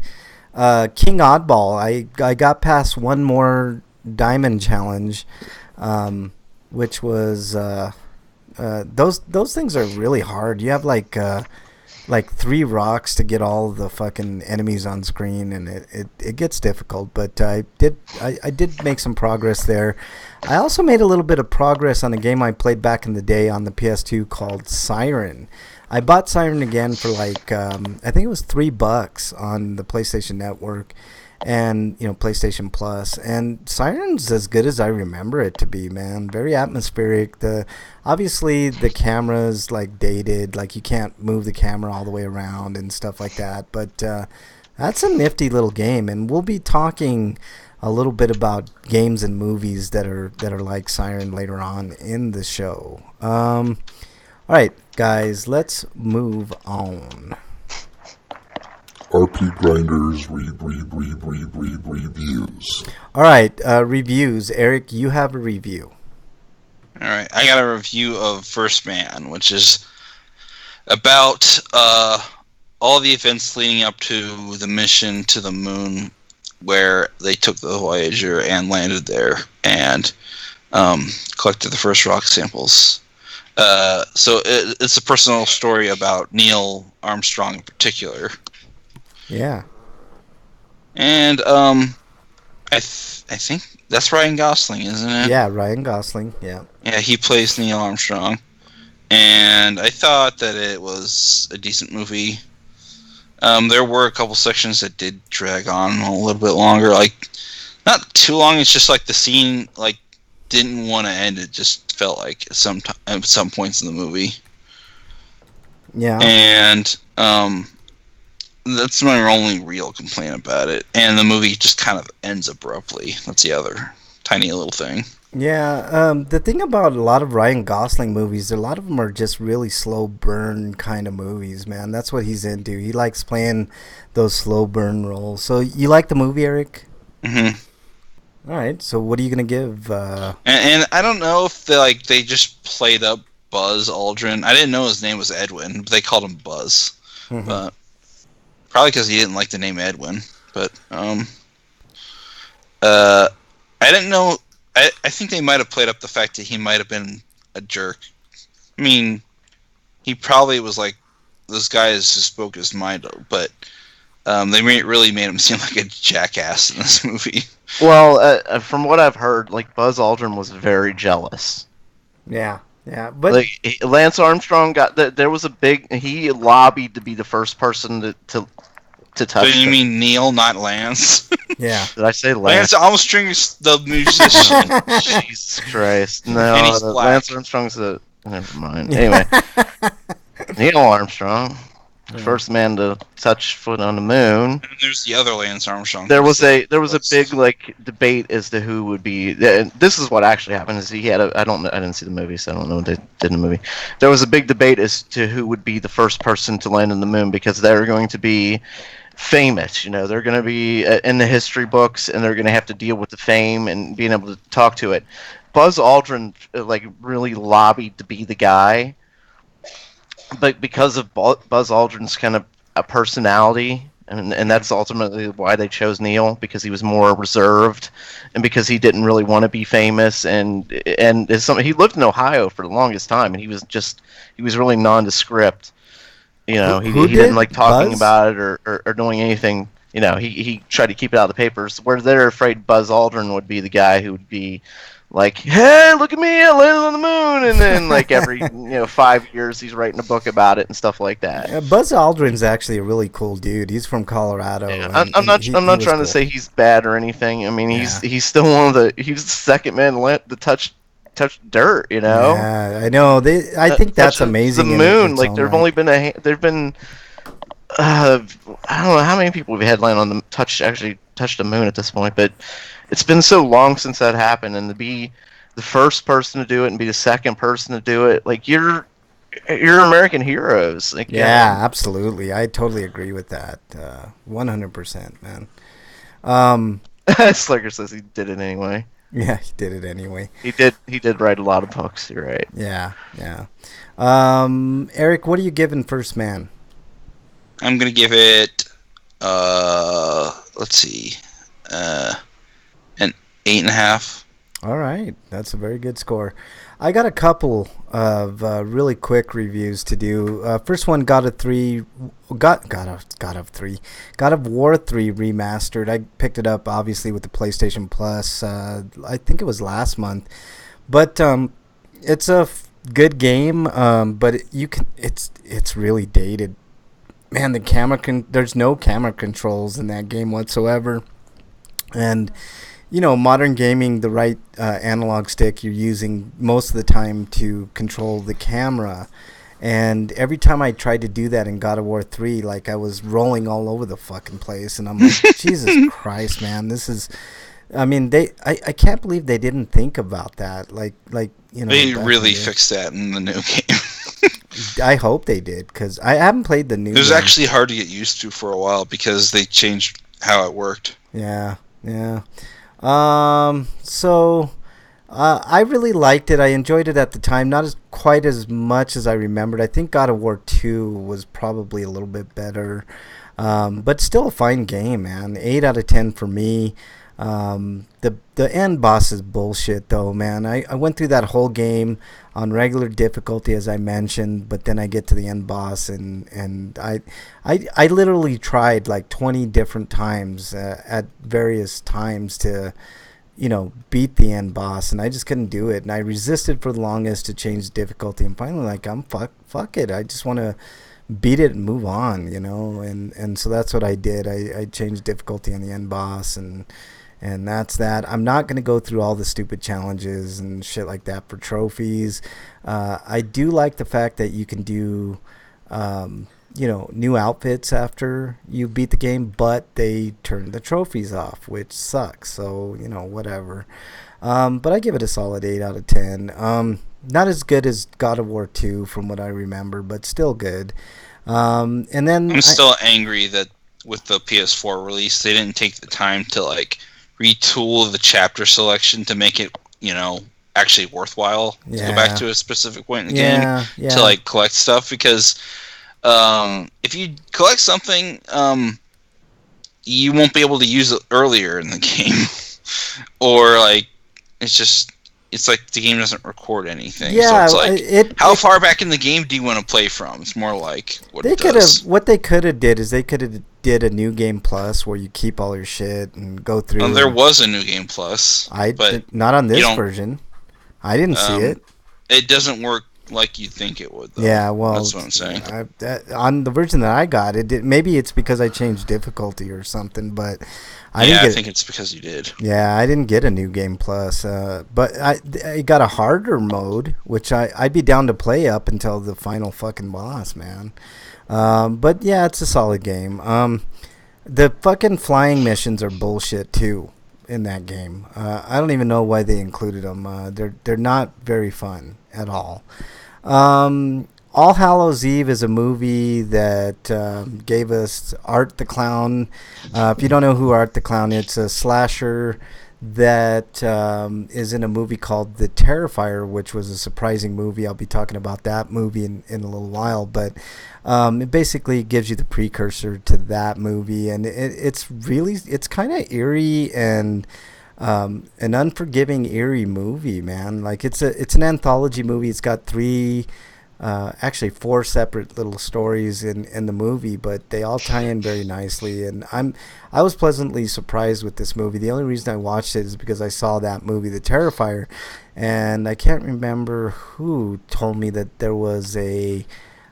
Speaker 2: King Oddball. I got past one more diamond challenge, which was those things are really hard. You have like 3 rocks to get all the fucking enemies on screen, and it gets difficult. But I did make some progress there. I also made a little bit of progress on a game I played back in the day on the PS2 called Siren. I bought Siren again for like I think it was $3 on the PlayStation Network, and PlayStation Plus. And Siren's as good as I remember it to be, man. Very atmospheric. Obviously the camera's like dated, like you can't move the camera all the way around and stuff like that. But that's a nifty little game, and we'll be talking a little bit about games and movies that are like Siren later on in the show. All right, guys, let's move on.
Speaker 6: RPGrinders reviews.
Speaker 2: All right, reviews. Eric, you have a review.
Speaker 3: All right, I got a review of First Man, which is about all the events leading up to the mission to the moon, where they took the Voyager and landed there and collected the first rock samples. So it's a personal story about Neil Armstrong in particular.
Speaker 2: Yeah.
Speaker 3: And I think that's Ryan Gosling, isn't it?
Speaker 2: Yeah, Ryan Gosling. Yeah.
Speaker 3: Yeah, he plays Neil Armstrong. And I thought that it was a decent movie. There were a couple sections that did drag on a little bit longer. Like, not too long. It's just like the scene didn't want to end. It just felt like at some points in the movie.
Speaker 2: Yeah.
Speaker 3: And that's my only real complaint about it. And the movie just kind of ends abruptly. That's the other tiny little thing.
Speaker 2: Yeah, the thing about a lot of Ryan Gosling movies, a lot of them are just really slow burn kind of movies, man. That's what he's into. He likes playing those slow burn roles. So you like the movie, Eric?
Speaker 3: Hmm.
Speaker 2: All right. So what are you gonna give?
Speaker 3: And I don't know if they just played up Buzz Aldrin. I didn't know his name was Edwin, but they called him Buzz.
Speaker 2: Mhm.
Speaker 3: But probably because he didn't like the name Edwin. But uh, I didn't know. I think they might have played up the fact that he might have been a jerk. I mean, he probably was like, this guy is just spoke his mind, but really made him seem like a jackass in this movie.
Speaker 1: Well, from what I've heard, like Buzz Aldrin was very jealous.
Speaker 2: Yeah, yeah, but
Speaker 1: Like Lance Armstrong there was a big. He lobbied to be the first person to touch.
Speaker 3: But you
Speaker 1: him.
Speaker 3: mean Neil, not Lance?
Speaker 2: yeah.
Speaker 1: Did I say Lance?
Speaker 3: Lance Armstrong's the musician.
Speaker 1: Jesus Christ!
Speaker 3: And
Speaker 1: No,
Speaker 3: he's black.
Speaker 1: Lance Armstrong's a. Never mind. Anyway, Neil Armstrong, first man to touch foot on the moon.
Speaker 3: And there's the other Lance Armstrong.
Speaker 1: There was a big like debate as to who would be. This is what actually happened. Is he had a. I didn't see the movie, so I don't know what they did in the movie. There was a big debate as to who would be the first person to land on the moon because they're going to be famous. You know, they're going to be in the history books, and they're going to have to deal with the fame and being able to talk to it. Buzz Aldrin like really lobbied to be the guy, but because of Buzz Aldrin's kind of a personality, and that's ultimately why they chose Neil, because he was more reserved, and because he didn't really want to be famous, and he lived in Ohio for the longest time, and he was really nondescript. You know,
Speaker 2: Who
Speaker 1: he didn't like talking
Speaker 2: Buzz?
Speaker 1: about it or doing anything. You know, he tried to keep it out of the papers. Where they're afraid Buzz Aldrin would be the guy who would be like, "Hey, look at me! I landed on the moon!" And then like every 5 years, he's writing a book about it and stuff like that.
Speaker 2: Buzz Aldrin's actually a really cool dude. He's from Colorado.
Speaker 1: Yeah,
Speaker 2: and-
Speaker 1: I'm not
Speaker 2: and
Speaker 1: I'm
Speaker 2: he
Speaker 1: not
Speaker 2: was
Speaker 1: trying to
Speaker 2: cool.
Speaker 1: say he's bad or anything. I mean,
Speaker 2: Yeah.
Speaker 1: he's still he was the second man to touch dirt. You know.
Speaker 2: Yeah, I know. I think that's
Speaker 1: Touch
Speaker 2: amazing.
Speaker 1: The
Speaker 2: in
Speaker 1: moon,
Speaker 2: its
Speaker 1: like
Speaker 2: own
Speaker 1: there've
Speaker 2: right.
Speaker 1: only been there've been I don't know how many people we've had land on the actually touched the moon at this point, but it's been so long since that happened, and to be the first person to do it and be the second person to do it, like you're American heroes. Like
Speaker 2: Yeah, absolutely. I totally agree with that. 100%, man. Um,
Speaker 1: Slugger says he did it anyway.
Speaker 2: yeah, he did it anyway.
Speaker 1: He did write a lot of books. You're right.
Speaker 2: Yeah, yeah. Eric, what are you giving First Man?
Speaker 3: I'm gonna give it. Let's see, an 8.5.
Speaker 2: All right, that's a very good score. I got a couple of really quick reviews to do. First one, God of War 3 remastered. I picked it up obviously with the PlayStation Plus. I think it was last month, but it's a good game. But it's really dated. Man, there's no camera controls in that game whatsoever, and modern gaming, the right analog stick you're using most of the time to control the camera. And every time I tried to do that in God of War 3, like I was rolling all over the fucking place. And I'm like, Jesus Christ, man, this is. I mean, I can't believe they didn't think about that. Like
Speaker 3: They
Speaker 2: back in
Speaker 3: really
Speaker 2: the day.
Speaker 3: fixed that in the new game.
Speaker 2: I hope they did, because I haven't played the new.
Speaker 3: It was
Speaker 2: game.
Speaker 3: actually hard to get used to for a while because they changed how it worked.
Speaker 2: Yeah, yeah. So I really liked it. I enjoyed it at the time, not quite as much as I remembered. I think God of War 2 was probably a little bit better, but still a fine game, man. 8 out of 10 for me. The end boss is bullshit, though, man. I went through that whole game on regular difficulty, as I mentioned, but then I get to the end boss, and I literally tried like 20 different times at various times to beat the end boss, and I just couldn't do it, and I resisted for the longest to change the difficulty, and finally, like, fuck it, I just want to beat it and move on, and so that's what I did. I changed difficulty on the end boss, and that's that. I'm not going to go through all the stupid challenges and shit like that for trophies. I do like the fact that you can do, new outfits after you beat the game, but they turn the trophies off, which sucks. So, whatever. But I give it a solid 8 out of 10. Not as good as God of War 2 from what I remember, but still good. And then
Speaker 3: I'm still angry that with the PS4 release, they didn't take the time to like retool the chapter selection to make it, actually worthwhile to go back to a specific point in the game to like collect stuff. Because if you collect something, you won't be able to use it earlier in the game, or like it's like the game doesn't record anything.
Speaker 2: Yeah,
Speaker 3: so it's like how far back in the game do you want to play from? It's more like what
Speaker 2: they
Speaker 3: it does.
Speaker 2: What they could have did is they could have did a new game plus where you keep all your shit and go through.
Speaker 3: There was a new game plus, but
Speaker 2: not on this version. I didn't see it.
Speaker 3: It doesn't work like you think it would, though.
Speaker 2: Yeah, well,
Speaker 3: that's what I'm saying.
Speaker 2: On the version that I got, maybe it's because I changed difficulty or something, but
Speaker 3: I think it's because you did.
Speaker 2: Yeah, I didn't get a new game plus, but I got a harder mode, which I'd be down to play up until the final fucking boss, man. But yeah, it's a solid game. The fucking flying missions are bullshit too in that game. I don't even know why they included them. They're not very fun at all. All Hallows Eve is a movie that gave us Art the Clown. If you don't know who Art the Clown is, it's a slasher that is in a movie called The Terrifier, which was a surprising movie. I'll be talking about that movie in a little while, but it basically gives you the precursor to that movie, and it's kind of eerie and an unforgiving, eerie movie, man. Like it's an anthology movie. It's got actually four separate little stories in the movie, but they all tie in very nicely. And I was pleasantly surprised with this movie. The only reason I watched it is because I saw that movie, The Terrifier, and I can't remember who told me that there was a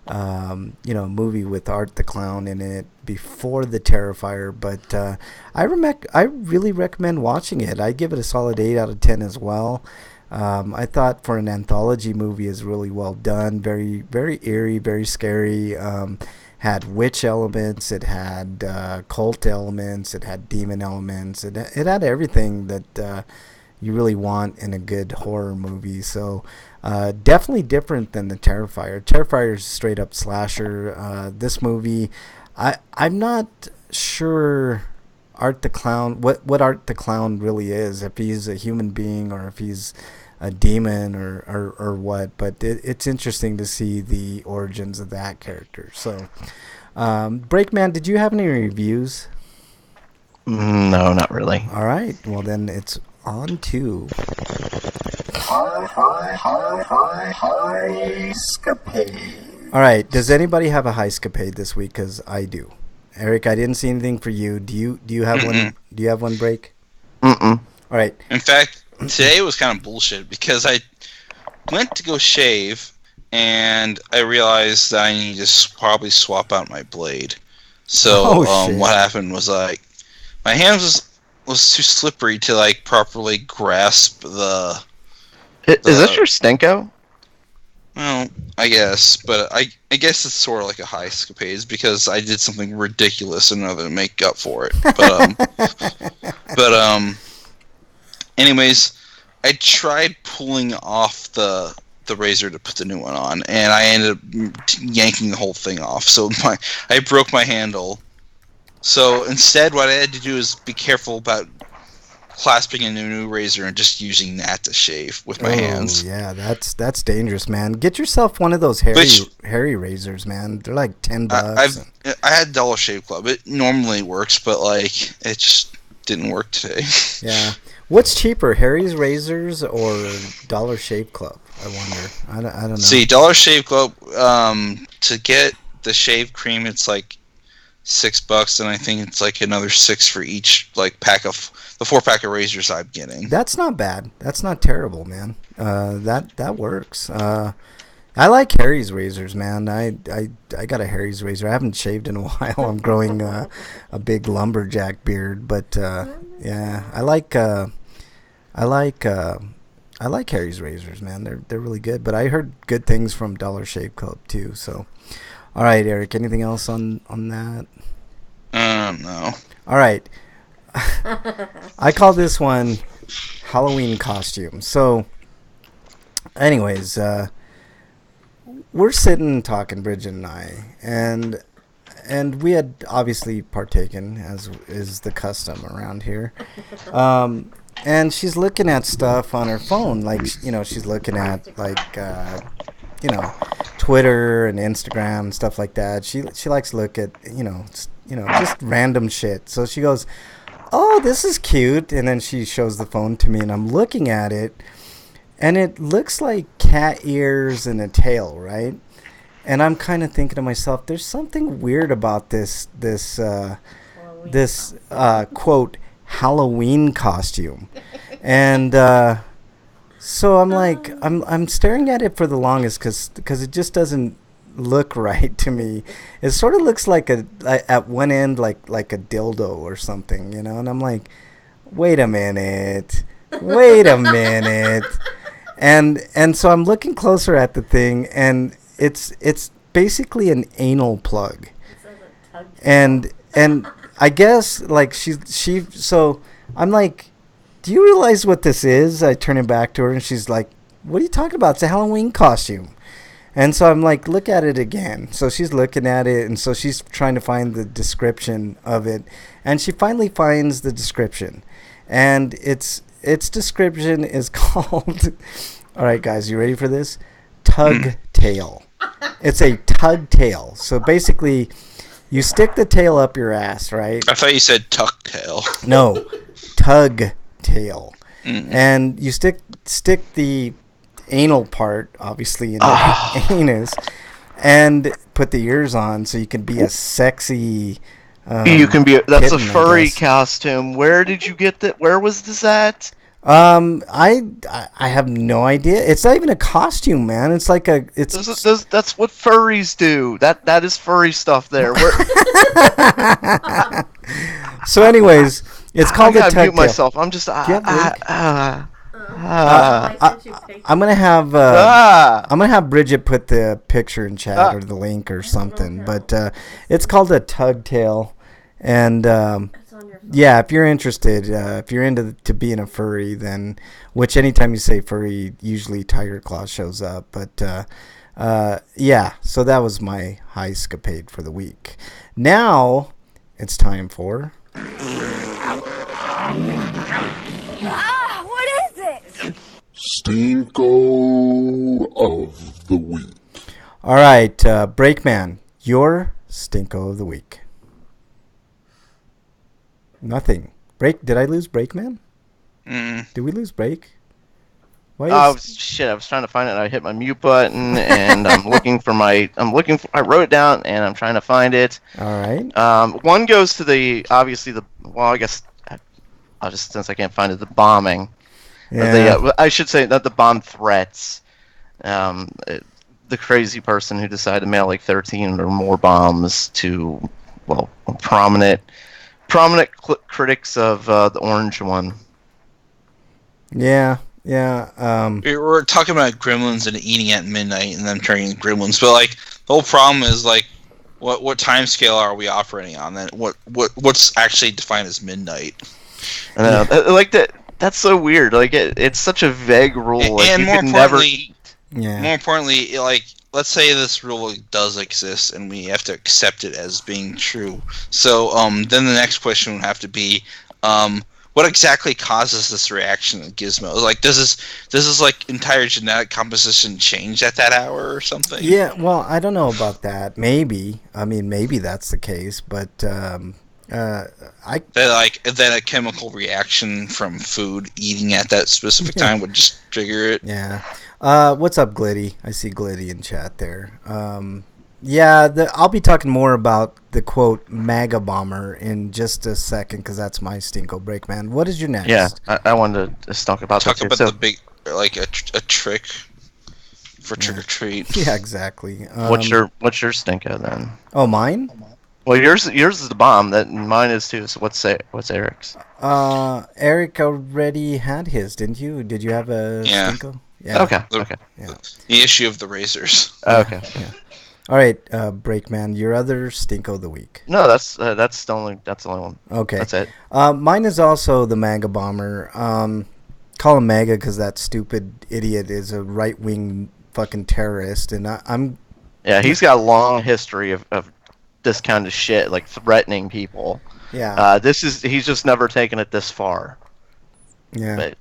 Speaker 2: movie with Art the Clown in it before The Terrifier, but I really recommend watching it. I give it a solid 8 out of 10 as well. I thought for an anthology movie is really well done, very very eerie, very scary. Had witch elements, it had cult elements, it had demon elements, it had everything that you really want in a good horror movie. So definitely different than The Terrifier. Terrifier is straight up slasher. This movie, I'm not sure Art the Clown, what Art the Clown really is, if he's a human being or if he's a demon or what, but it's interesting to see the origins of that character. So Breakman, did you have any reviews?
Speaker 1: No, not really.
Speaker 2: All right, well then it's on to Highscapade. All right, does anybody have a Highscapade this week? Because I do. Eric, I didn't see anything for you. Do you have one? Do you have one, Break?
Speaker 1: Mm-mm.
Speaker 2: All right.
Speaker 3: In fact, today was kind of bullshit because I went to go shave and I realized that I need to probably swap out my blade. So what happened was like my hands was too slippery to like properly grasp the.
Speaker 1: Is this your Stenko?
Speaker 3: Well, I guess, but I guess it's sort of like a Highscapades because I did something ridiculous in order to make up for it. But anyways, I tried pulling off the razor to put the new one on, and I ended up yanking the whole thing off. So I broke my handle. So instead, what I had to do is be careful about clasping a new razor and just using that to shave with my hands.
Speaker 2: Yeah, that's dangerous, man. Get yourself one of those hairy razors, man. They're like $10.
Speaker 3: I had Dollar Shave Club. It normally works, but like it just didn't work today.
Speaker 2: Yeah. What's cheaper, Harry's razors or Dollar Shave Club? I wonder. I don't know.
Speaker 3: See, Dollar Shave Club, to get the shave cream, it's like $6, and I think it's like another $6 for each like pack of the 4-pack of razors I'm getting.
Speaker 2: That's not bad. That's not terrible, man. That works. I like Harry's razors, man. I got a Harry's razor. I haven't shaved in a while. I'm growing a big lumberjack beard, but yeah, I like Harry's razors, man. They're really good. But I heard good things from Dollar Shave Club too. So, all right, Eric. Anything else on that?
Speaker 3: No.
Speaker 2: All right. I call this one Halloween costume. So, anyways, we're sitting talking, Bridget and I, and we had obviously partaken, as is the custom around here. And she's looking at stuff on her phone, like she's looking at Twitter and Instagram, stuff like that. She likes to look at just random shit. So she goes, "Oh, this is cute," and then she shows the phone to me, and I'm looking at it, and it looks like cat ears and a tail, right? And I'm kind of thinking to myself, there's something weird about this quote Halloween costume, and so I'm like, I'm staring at it for the longest because it just doesn't look right to me. It sort of looks like at one end like a dildo or something, and I'm like, wait a minute, and so I'm looking closer at the thing, and it's basically an anal plug, and I guess like so I'm like, do you realize what this is? I turn it back to her, and she's like, what are you talking about? It's a Halloween costume. And so I'm like, look at it again. So she's looking at it, and so she's trying to find the description of it, and she finally finds the description, and its description is called, all right guys, you ready for this? Tug tail. It's a tug tail. So basically, you stick the tail up your ass, right?
Speaker 3: I thought you said tuck tail.
Speaker 2: No, tug tail. And you stick the anal part, obviously, in the anus, and put the ears on so you can be a sexy.
Speaker 1: You can be. That's
Speaker 2: kitten,
Speaker 1: a furry costume. Where did you get that? Where was this at?
Speaker 2: I have no idea. It's not even a costume, man. It's like that's
Speaker 1: what furries do. That is furry stuff there.
Speaker 2: So, anyways, it's called a tug tail.
Speaker 1: I gotta mute myself. I'm just. I'm
Speaker 2: gonna have Bridget put the picture in chat or the link or something. But it's called a tug tail, and yeah, if you're interested, if you're into being a furry, then which anytime you say furry, usually Tiger Claw shows up. But yeah, so that was my high escapade for the week. Now it's time for.
Speaker 6: What is it?
Speaker 5: Stinko of the week.
Speaker 2: All right, Breakman, your Stinko of the week. Nothing. Did I lose Breakman? Did we lose Break?
Speaker 1: Shit! I was trying to find it. And I hit my mute button, and I'm looking for I wrote it down, and I'm trying to find it.
Speaker 2: All right.
Speaker 1: One goes to I guess I'll just, since I can't find it, the bombing.
Speaker 2: Yeah.
Speaker 1: I should say not the bomb threats. The crazy person who decided to mail like 13 or more bombs to, prominent critics of the orange one.
Speaker 2: Yeah.
Speaker 3: We're talking about gremlins and eating at midnight and them turning into gremlins, but like the whole problem is like, what time scale are we operating on? Then what's actually defined as midnight?
Speaker 1: I know, like that. That's so weird. Like it's such a vague rule. Like,
Speaker 3: and
Speaker 1: you
Speaker 3: more
Speaker 1: can never
Speaker 3: importantly,
Speaker 2: Yeah.
Speaker 3: more importantly, like let's say this rule does exist and we have to accept it as being true. So then the next question would have to be, what exactly causes this reaction in Gizmo? Like, does this like entire genetic composition change at that hour or something?
Speaker 2: Yeah, well, I don't know about that. Maybe. I mean, maybe that's the case, but
Speaker 3: That a chemical reaction from food eating at that specific time would just trigger it.
Speaker 2: Yeah. What's up, Glitty? I see Glitty in chat there. Yeah, I'll be talking more about the quote MAGA bomber in just a second because that's my Stinko break, man. What is your next?
Speaker 1: Yeah, I wanted to talk about
Speaker 3: the big, like a trick for trick or treat.
Speaker 2: Yeah, exactly.
Speaker 1: What's your Stinko then?
Speaker 2: Oh, mine?
Speaker 1: Well, yours is the bomb. That mine is too. So what's Eric's?
Speaker 2: Eric already had his, didn't you? Did you have a Stinko? Yeah.
Speaker 1: Okay.
Speaker 2: Yeah.
Speaker 3: The issue of the razors.
Speaker 1: Okay.
Speaker 2: Yeah. All right, Breakman, your other Stinko of the week.
Speaker 1: No, that's the only one.
Speaker 2: Okay.
Speaker 1: That's it.
Speaker 2: Mine is also the MAGA bomber. call him MAGA because that stupid idiot is a right-wing fucking terrorist, and I'm
Speaker 1: Yeah, he's got a long history of this kind of shit, like threatening people.
Speaker 2: yeah
Speaker 1: He's just never taken it this far.
Speaker 2: yeah.
Speaker 1: But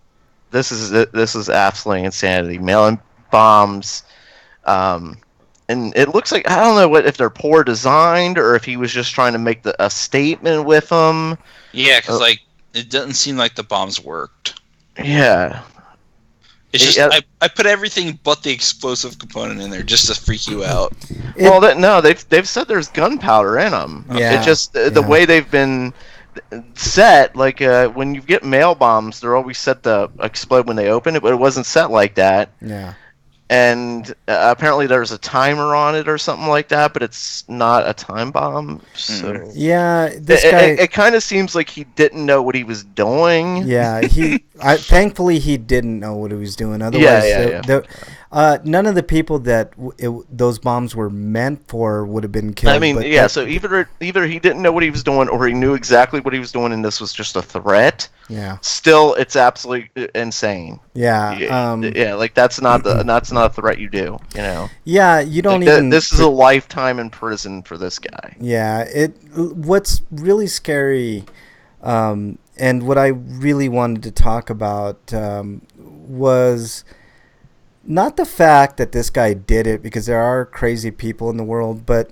Speaker 1: this is absolutely insanity. Mailing bombs, and it looks like I don't know if they're poor designed or if he was just trying to make a statement with them.
Speaker 3: Yeah, because like it doesn't seem like the bombs worked.
Speaker 1: Yeah,
Speaker 3: It's just I put everything but the explosive component in there just to freak you out.
Speaker 1: They've said there's gunpowder in them.
Speaker 2: Yeah,
Speaker 1: It just the way they've been set, like when you get mail bombs, they're always set to explode when they open it, but it wasn't set like that.
Speaker 2: Yeah.
Speaker 1: And apparently there's a timer on it or something like that, but it's not a time bomb. So
Speaker 2: Yeah, this guy.
Speaker 1: it kind of seems like he didn't know what he was doing.
Speaker 2: Yeah, thankfully he didn't know what he was doing. Otherwise, none of the people that those bombs were meant for would have been killed.
Speaker 1: I mean, so either he didn't know what he was doing, or he knew exactly what he was doing, and this was just a threat.
Speaker 2: Yeah.
Speaker 1: Still, it's absolutely insane.
Speaker 2: Yeah.
Speaker 1: Like that's not a threat you do. You know.
Speaker 2: Yeah, you don't
Speaker 1: like
Speaker 2: even.
Speaker 1: This is a lifetime in prison for this guy.
Speaker 2: Yeah. What's really scary, and what I really wanted to talk about was not the fact that this guy did it, because there are crazy people in the world, but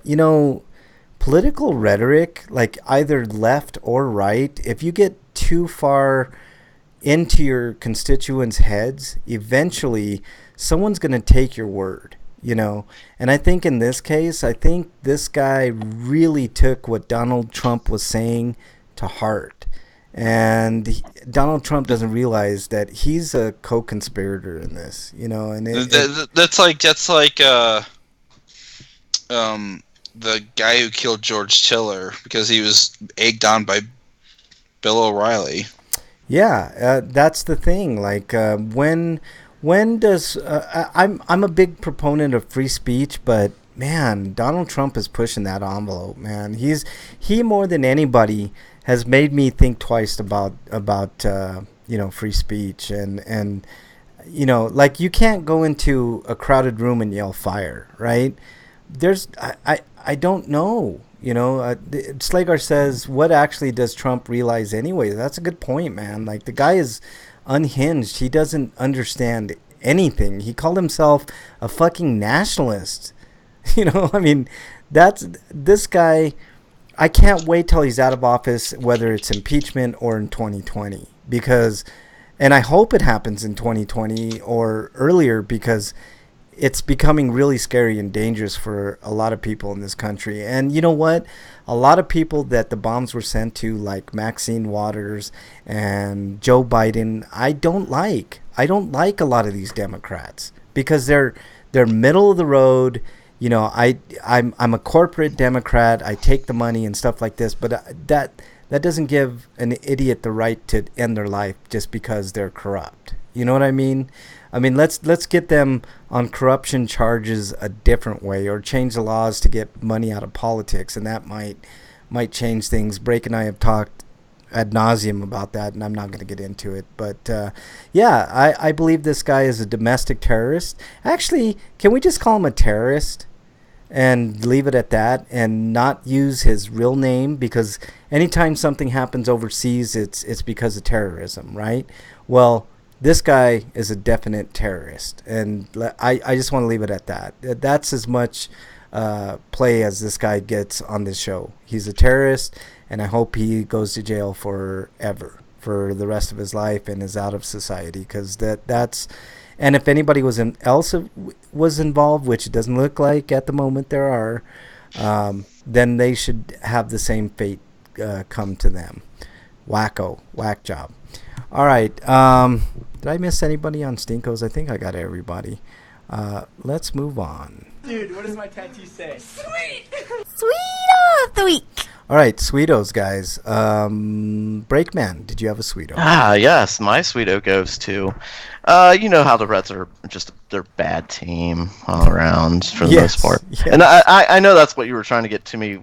Speaker 2: political rhetoric, like either left or right, if you get too far into your constituents' heads, eventually someone's going to take your word, And I think in this case, this guy really took what Donald Trump was saying to heart. And Donald Trump doesn't realize that he's a co-conspirator in this, And
Speaker 3: that's like the guy who killed George Tiller because he was egged on by Bill O'Reilly.
Speaker 2: Yeah, that's the thing. Like when does I'm a big proponent of free speech, but man, Donald Trump is pushing that envelope, man. He more than anybody has made me think twice about free speech and like you can't go into a crowded room and yell fire, right? I don't know. Slagar says, what actually does Trump realize anyway? That's a good point, man. Like, the guy is unhinged. He doesn't understand anything. He called himself a fucking nationalist. I mean, this guy. I can't wait till he's out of office, whether it's impeachment or in 2020, and I hope it happens in 2020 or earlier, because it's becoming really scary and dangerous for a lot of people in this country. And you know what? A lot of people that the bombs were sent to, like Maxine Waters and Joe Biden, I don't like a lot of these Democrats, because they're middle of the road. I'm a corporate Democrat. I take the money and stuff like this, but that doesn't give an idiot the right to end their life just because they're corrupt. You know what I mean? I mean, let's get them on corruption charges a different way, or change the laws to get money out of politics, and that might change things. Brake and I have talked ad nauseum about that, and I'm not going to get into it. But I believe this guy is a domestic terrorist. Actually, can we just call him a terrorist and leave it at that, and not use his real name? Because anytime something happens overseas, it's because of terrorism, right? Well, this guy is a definite terrorist, and I just want to leave it at that. That's as much play as this guy gets on this show. He's a terrorist, and I hope he goes to jail forever, for the rest of his life, and is out of society, because that's... And if anybody was involved, which it doesn't look like at the moment there are, then they should have the same fate come to them. Whack job. All right. Did I miss anybody on Stinkos? I think I got everybody. Let's move on.
Speaker 6: Dude, what does my tattoo say?
Speaker 7: Sweet! Sweet of the week!
Speaker 2: All right, Sweetos, guys. Breakman, did you have a Sweeto?
Speaker 1: Yes, my Sweeto goes to... you know how the Reds are just they're a bad team all around for the most part.
Speaker 2: Yes.
Speaker 1: And I know that's what you were trying to get me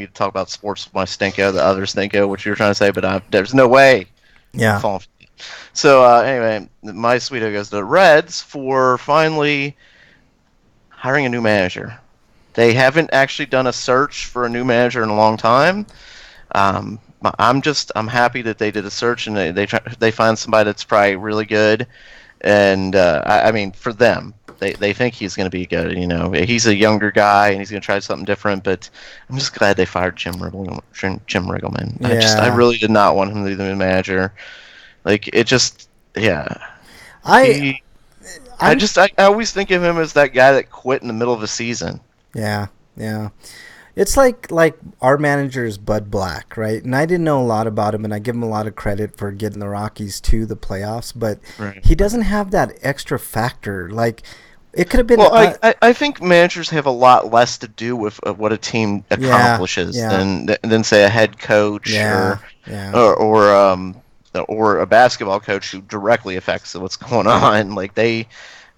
Speaker 1: to talk about sports with my Stinko, the other Stinko, which you were trying to say, but there's no way.
Speaker 2: Yeah.
Speaker 1: So anyway, my sweeto goes to the Reds for finally hiring a new manager. They haven't actually done a search for a new manager in a long time. I'm happy that they did a search and they find somebody that's probably really good. And I mean, for them, they think he's going to be good. You know, he's a younger guy and he's going to try something different. But I'm just glad they fired Jim Riggleman.
Speaker 2: Yeah.
Speaker 1: I really did not want him to be the manager. Like it just, yeah.
Speaker 2: I
Speaker 1: always think of him as that guy that quit in the middle of the season.
Speaker 2: Yeah. It's like our manager is Bud Black, right? And I didn't know a lot about him, and I give him a lot of credit for getting the Rockies to the playoffs, but he doesn't have that extra factor. Like, it could have been...
Speaker 1: Well, I think managers have a lot less to do with what a team accomplishes than say, a head coach or a basketball coach who directly affects what's going on. Like,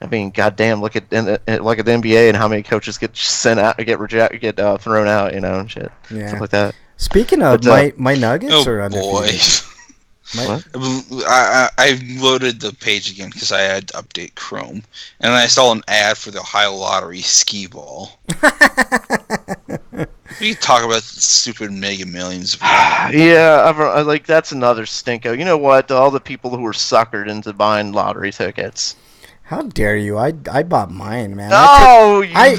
Speaker 1: I mean, goddamn! Look at the NBA and how many coaches get sent out, get thrown out, you know, and shit, stuff like that.
Speaker 2: Speaking of, my Nuggets are undefeated.
Speaker 3: I loaded the page again because I had to update Chrome, and I saw an ad for the Ohio Lottery skee ball. We can talk about the stupid Mega Millions.
Speaker 1: Yeah, like that's another stinko. You know what? All the people who were suckered into buying lottery tickets.
Speaker 2: How dare you? I bought mine, man.
Speaker 1: No,
Speaker 2: I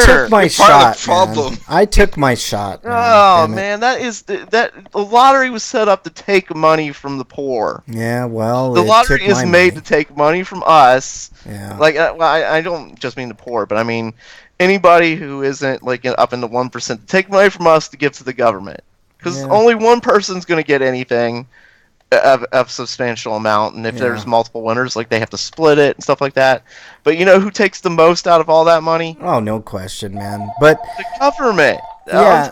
Speaker 2: took my shot, man. I took my shot.
Speaker 1: Oh man, that the lottery was set up to take money from the poor.
Speaker 2: Yeah, well,
Speaker 1: the lottery is made to take money from us.
Speaker 2: Yeah.
Speaker 1: Like, I don't just mean the poor, but I mean anybody who isn't like up in the 1% to take money from us to give to the government, because only one person's going to get anything of substantial amount, and if there's multiple winners, like they have to split it and stuff like that. But you know who takes the most out of all that money?
Speaker 2: Oh, no question, man. But
Speaker 1: the government, on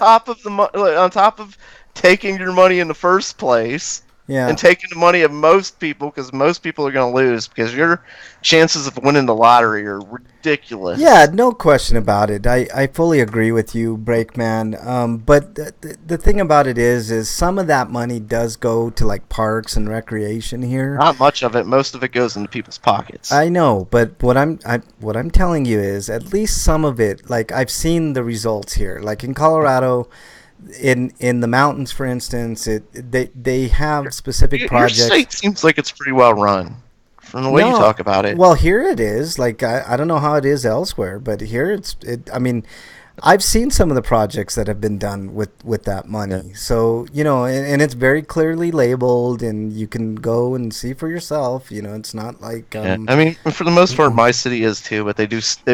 Speaker 1: top of taking your money in the first place, and taking the money of most people, because most people are going to lose, because your chances of winning the lottery are ridiculous.
Speaker 2: Yeah, no question about it. I fully agree with you, Breakman. But the thing about it is some of that money does go to like parks and recreation here.
Speaker 1: Not much of it. Most of it goes into people's pockets.
Speaker 2: I know, but what I'm telling you is at least some of it. Like, I've seen the results here. Like in Colorado. In the mountains, for instance, they have specific projects.
Speaker 1: Your state seems like it's pretty well run, from the way you talk about it.
Speaker 2: Well, here it is. Like I don't know how it is elsewhere, but here I mean, I've seen some of the projects that have been done with that money. Yeah. So, you know, and it's very clearly labeled, and you can go and see for yourself. You know, it's not like.
Speaker 1: I mean, for the most part, my city is too, but they've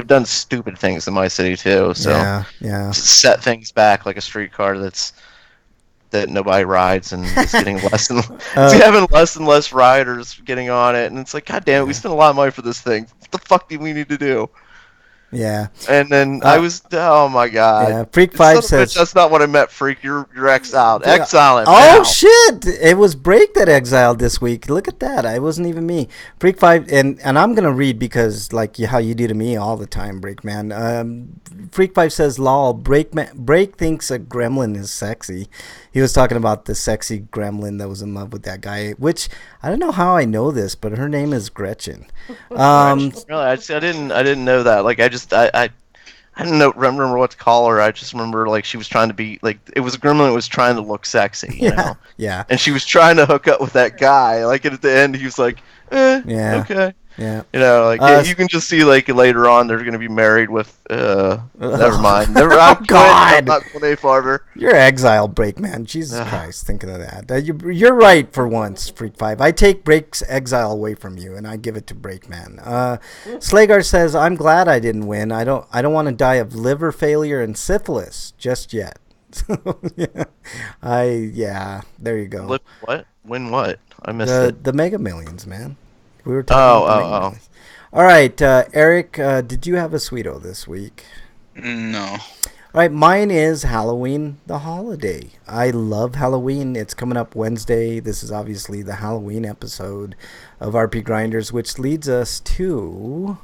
Speaker 1: done stupid things in my city too. So set things back like a streetcar that nobody rides, and it's getting less and it's having less and less riders getting on it, and it's like, God damn it, we spent a lot of money for this thing. What the fuck do we need to do?
Speaker 2: Yeah.
Speaker 1: And then oh my god.
Speaker 2: Yeah, Freak 5 says
Speaker 1: that's not what I meant, Freak. You're exiled. Exile him.
Speaker 2: Oh
Speaker 1: now.
Speaker 2: Shit. It was Break that exiled this week. Look at that. It wasn't even me. Freak 5 and I'm going to read because like how you do to me all the time, Breakman. Freak 5 says lol, Break thinks a gremlin is sexy. He was talking about the sexy gremlin that was in love with that guy, which I don't know how I know this, but her name is Gretchen.
Speaker 1: Really, I didn't know that. Like, I didn't remember what to call her. I just remember like she was trying to be like, it was a gremlin that was trying to look sexy, you know?
Speaker 2: Yeah.
Speaker 1: And she was trying to hook up with that guy. Like, and at the end, he was like, okay.
Speaker 2: Yeah.
Speaker 1: You know, like you can just see like later on they're gonna be married with. Never mind.
Speaker 2: God,
Speaker 1: I'm not going any farther.
Speaker 2: You're exiled, Breakman. Jesus Christ, thinking of that. You're right for once, Freak 5. I take Break's exile away from you, and I give it to Breakman. Slagar says, "I'm glad I didn't win. I don't want to die of liver failure and syphilis just yet." There you go.
Speaker 1: What? Win what? I missed it.
Speaker 2: The Mega Millions, man. We were talking about the Mega Millions. All right, Eric, did you have a sweeto this week?
Speaker 3: No.
Speaker 2: All right, mine is Halloween the Holiday. I love Halloween. It's coming up Wednesday. This is obviously the Halloween episode of RPGrinders, which leads us to...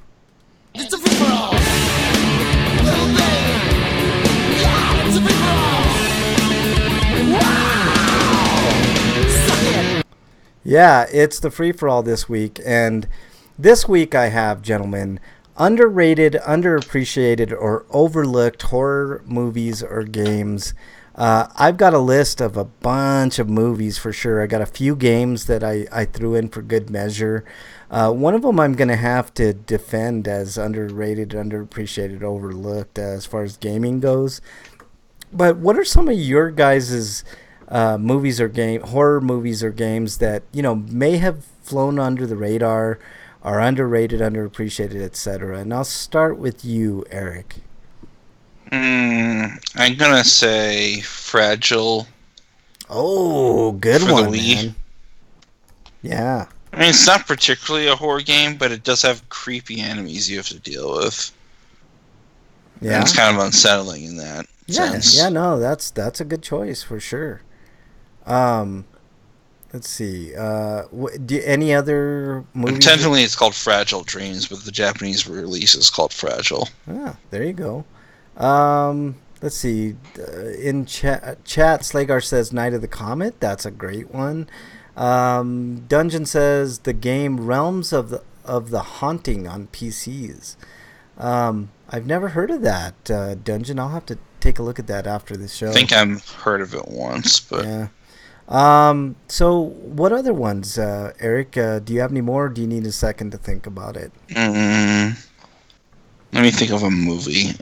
Speaker 8: It's a free-for-all! Little baby! Yeah, it's a free-for-all! Wow! Suck it!
Speaker 2: Yeah, it's the free for all this week, and this week I have, gentlemen, underrated, underappreciated, or overlooked horror movies or games. I've got a list of a bunch of movies for sure. I got a few games that I threw in for good measure. One of them I'm going to have to defend as underrated, underappreciated, overlooked as far as gaming goes. But what are some of your guys' movies or horror movies or games that may have flown under the radar, are underrated, underappreciated, etc.? And I'll start with you, Eric.
Speaker 3: I'm gonna say Fragile.
Speaker 2: Oh, good
Speaker 3: For the
Speaker 2: one,
Speaker 3: Wii.
Speaker 2: man. Yeah.
Speaker 3: I mean, it's not particularly a horror game, but it does have creepy enemies you have to deal with.
Speaker 2: Yeah.
Speaker 3: And it's kind of unsettling in that sense.
Speaker 2: Yeah, no, that's a good choice for sure. Let's see. Any other movies?
Speaker 3: Technically, it's called Fragile Dreams, but the Japanese release is called Fragile.
Speaker 2: Ah, there you go. Let's see. In chat, Slagar says Night of the Comet. That's a great one. Dungeon says the game Realms of the Haunting on PCs. I've never heard of that, Dungeon. I'll have to take a look at that after the show.
Speaker 3: I think I've heard of it once, but
Speaker 2: Yeah. So what other ones, Eric? Do you have any more? Or do you need a second to think about it?
Speaker 3: let me think of a movie.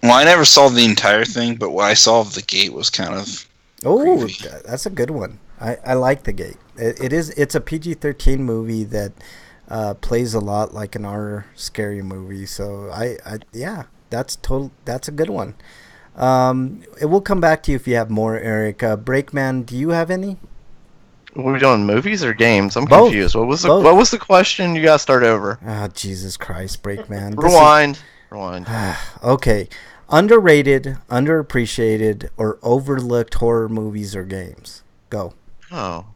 Speaker 3: Well, I never saw the entire thing, but what I saw of The Gate was kind of
Speaker 2: Oh,
Speaker 3: creepy.
Speaker 2: that's a good one. I like The Gate. It's a PG-13 movie that plays a lot like an R scary movie. So yeah, that's a good one. It will come back to you if you have more, Eric. Breakman, do you have any?
Speaker 1: What are we doing, movies or games? I'm
Speaker 2: Both.
Speaker 1: confused. What was
Speaker 2: Both.
Speaker 1: the question? You gotta start over.
Speaker 2: Ah, Jesus Christ, Breakman.
Speaker 1: Rewind.
Speaker 2: Okay. Underrated, underappreciated, or overlooked horror movies or games. Go.
Speaker 1: Oh.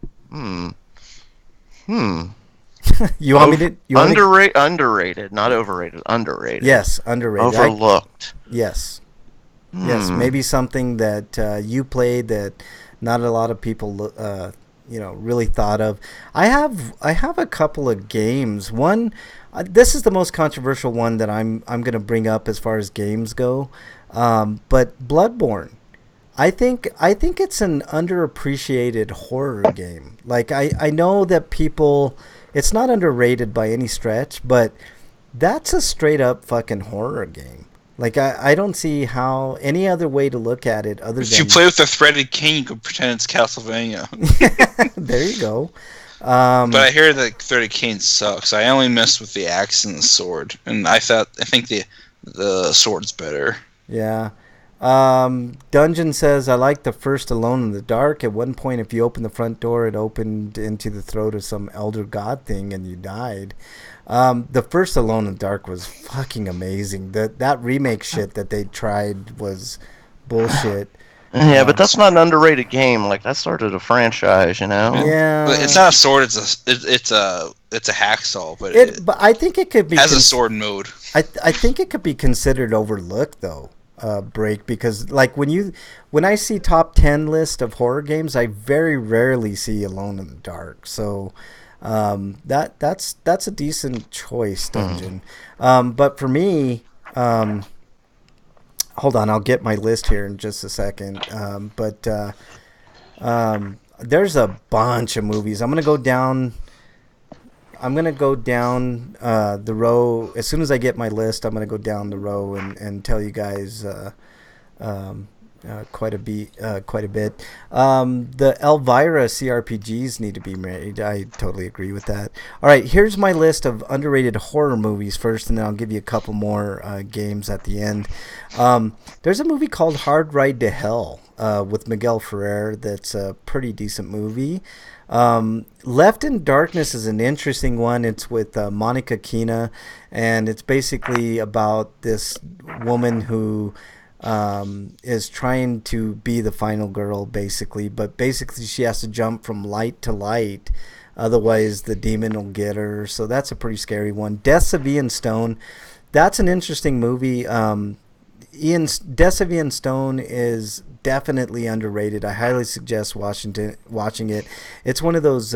Speaker 2: You want me to?
Speaker 1: Underrated, not overrated. Underrated.
Speaker 2: Yes, underrated.
Speaker 1: Overlooked.
Speaker 2: Yes. Yes, maybe something that you played that not a lot of people really thought of. I have a couple of games. One, this is the most controversial one that I'm going to bring up as far as games go. But Bloodborne, I think it's an underappreciated horror game. Like I know that people, it's not underrated by any stretch, but that's a straight up fucking horror game. Like I don't see how any other way to look at it other
Speaker 3: If
Speaker 2: than
Speaker 3: you play with the threaded king, you can pretend it's Castlevania.
Speaker 2: there you go.
Speaker 3: But I hear that threaded king sucks. I only messed with the axe and the sword, and I think the sword's better.
Speaker 2: Yeah. Dungeon says, I like the first Alone in the Dark. At one point, if you opened the front door, it opened into the throat of some elder god thing and you died. The first Alone in the Dark was fucking amazing. That remake shit that they tried was bullshit.
Speaker 1: Yeah, but that's not an underrated game. Like, that started a franchise,
Speaker 2: Yeah.
Speaker 3: But it's not a sword. It's a hacksaw, but
Speaker 2: But I think it could be
Speaker 3: has a sword mode.
Speaker 2: I think it could be considered overlooked though, Break, because like when I see top 10 list of horror games, I very rarely see Alone in the Dark. So that's a decent choice, Dungeon. But for me, hold on, I'll get my list here in just a second. But there's a bunch of movies. I'm gonna go down the row. As soon as I get my list, I'm gonna go down the row and tell you guys quite a bit. The Elvira CRPGs need to be made. I totally agree with that. All right, here's my list of underrated horror movies first, and then I'll give you a couple more games at the end. There's a movie called Hard Ride to Hell with Miguel Ferrer. That's a pretty decent movie. Left in Darkness is an interesting one. It's with Monica Keena, and it's basically about this woman who is trying to be the final girl, basically. But basically, she has to jump from light to light, otherwise the demon will get her. So that's a pretty scary one. Deaths of Ian Stone. That's an interesting movie. Deaths of Ian Stone is definitely underrated. I highly suggest watching it. It's one of those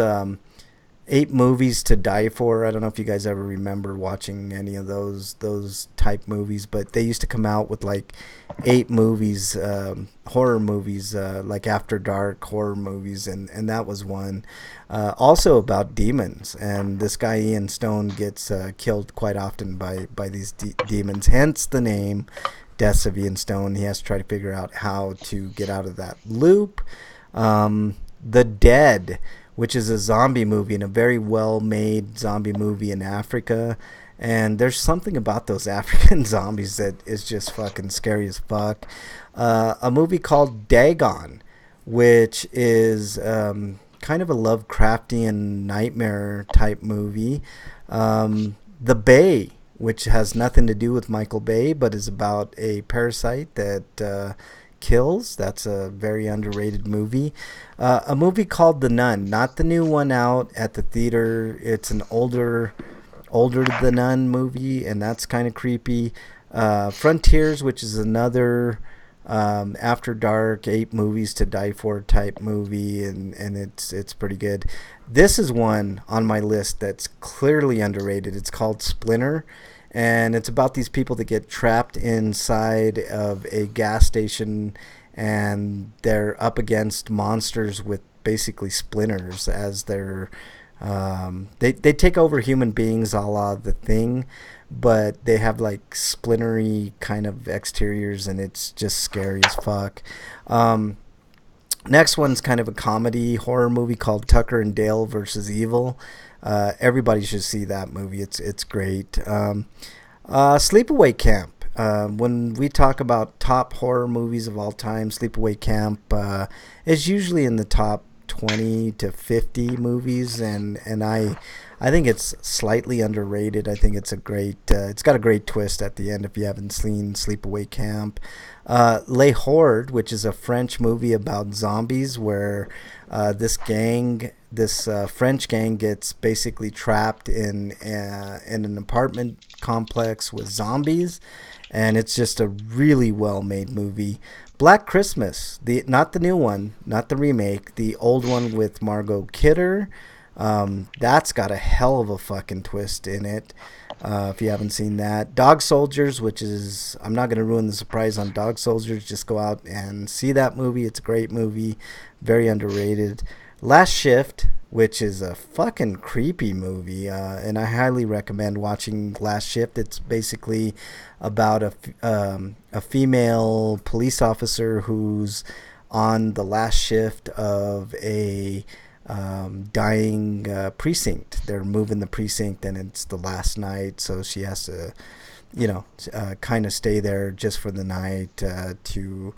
Speaker 2: 8 movies to die for. I don't know if you guys ever remember watching any of those type movies, but they used to come out with like 8 movies, horror movies, like After Dark horror movies, and that was one. Also about demons, and this guy Ian Stone gets killed quite often by these demons. Hence the name Deaths of Ian Stone. He has to try to figure out how to get out of that loop. The Dead, which is a zombie movie, and a very well-made zombie movie in Africa. And there's something about those African zombies that is just fucking scary as fuck. A movie called Dagon, which is kind of a Lovecraftian nightmare type movie. The Bay, which has nothing to do with Michael Bay, but is about a parasite that kills. That's a very underrated movie. A movie called The Nun, not the new one out at the theater. It's an older The Nun movie, and that's kind of creepy. Frontiers, which is another After Dark 8 movies to die for type movie, and it's pretty good. This is one on my list that's clearly underrated. It's called Splinter. And it's about these people that get trapped inside of a gas station, and they're up against monsters with basically splinters as their they take over human beings, a la The Thing, but they have like splintery kind of exteriors, and it's just scary as fuck. Next one's kind of a comedy horror movie called Tucker and Dale versus Evil. Everybody should see that movie. It's great. Sleepaway Camp. When we talk about top horror movies of all time, Sleepaway Camp is usually in the top 20 to 50 movies, and I think it's slightly underrated. I think it's a great. It's got a great twist at the end if you haven't seen Sleepaway Camp. Les Horde, which is a French movie about zombies, where this French gang gets basically trapped in an apartment complex with zombies, and it's just a really well-made movie. Black Christmas, not the new one, not the remake, the old one with Margot Kidder. That's got a hell of a fucking twist in it. If you haven't seen that. Dog Soldiers, which is, I'm not going to ruin the surprise on Dog Soldiers. Just go out and see that movie. It's a great movie. Very underrated. Last Shift, which is a fucking creepy movie, and I highly recommend watching Last Shift. It's basically about a female police officer who's on the last shift of a dying precinct. They're moving the precinct, and it's the last night, so she has to, kind of stay there just for the night to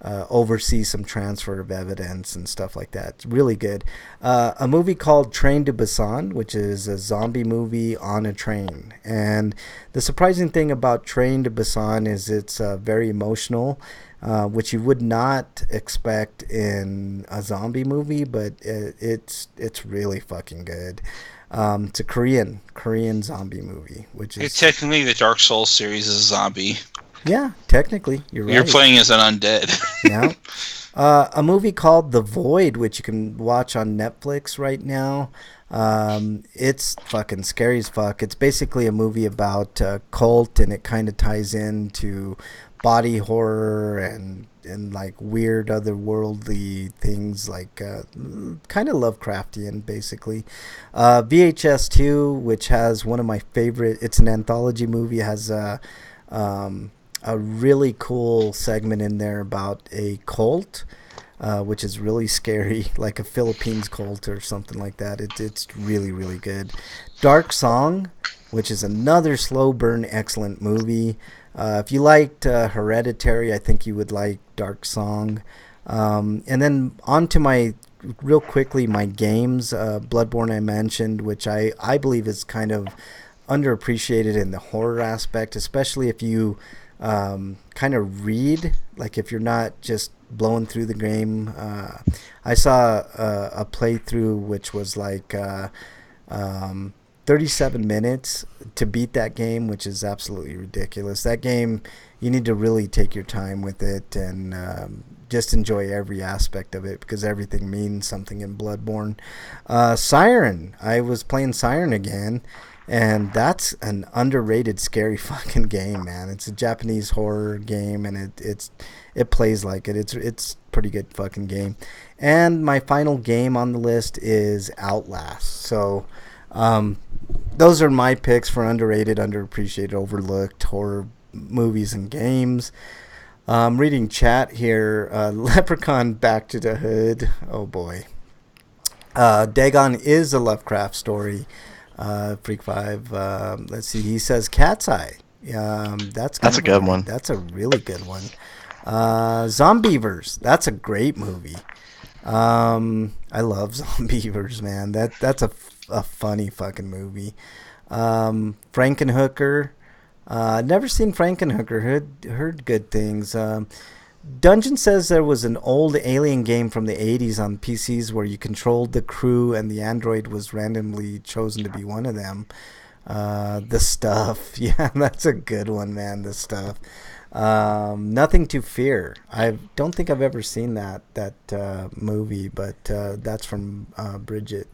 Speaker 2: oversee some transfer of evidence and stuff like that. It's really good. A movie called Train to Busan, which is a zombie movie on a train. And the surprising thing about Train to Busan is it's very emotional, which you would not expect in a zombie movie, but it's really fucking good. It's a Korean zombie movie, which is
Speaker 3: technically the Dark Souls series is a zombie.
Speaker 2: Yeah, technically, you're right.
Speaker 3: You're playing as an undead.
Speaker 2: Yeah. A movie called The Void, which you can watch on Netflix right now. It's fucking scary as fuck. It's basically a movie about a cult, and it kind of ties into body horror and like weird otherworldly things, like kind of Lovecraftian, basically. VHS 2, which has one of my favorite. It's an anthology movie. It has a really cool segment in there about a cult, which is really scary, like a Philippines cult or something like that. It's really, really good. Dark Song, which is another slow burn, excellent movie. If you liked Hereditary, I think you would like Dark Song. And then on to my games. Bloodborne I mentioned, which I believe is kind of underappreciated in the horror aspect, especially if you kind of read, like if you're not just blowing through the game. I saw a playthrough which was like 30 37 minutes to beat that game, which is absolutely ridiculous. That game, you need to really take your time with it and just enjoy every aspect of it because everything means something in Bloodborne. Siren. I was playing Siren again, and that's an underrated, scary fucking game, man. It's a Japanese horror game, and it plays like it. It's pretty good fucking game. And my final game on the list is Outlast. So those are my picks for underrated, underappreciated, overlooked horror movies and games. Reading chat here. Leprechaun Back to the Hood. Oh boy. Dagon is a Lovecraft story. Freak 5. Let's see. He says Cat's Eye. That's
Speaker 1: a good one.
Speaker 2: That's a really good one. Zombievers. That's a great movie. I love Zombievers, man. That's a funny fucking movie. Frankenhooker. Never seen Frankenhooker. Heard good things. Dungeon says there was an old Alien game from the 80s on PCs where you controlled the crew and the android was randomly chosen to be one of them. The Stuff. Yeah, that's a good one, man. The Stuff. Nothing to Fear. I don't think I've ever seen that movie, but that's from Bridget.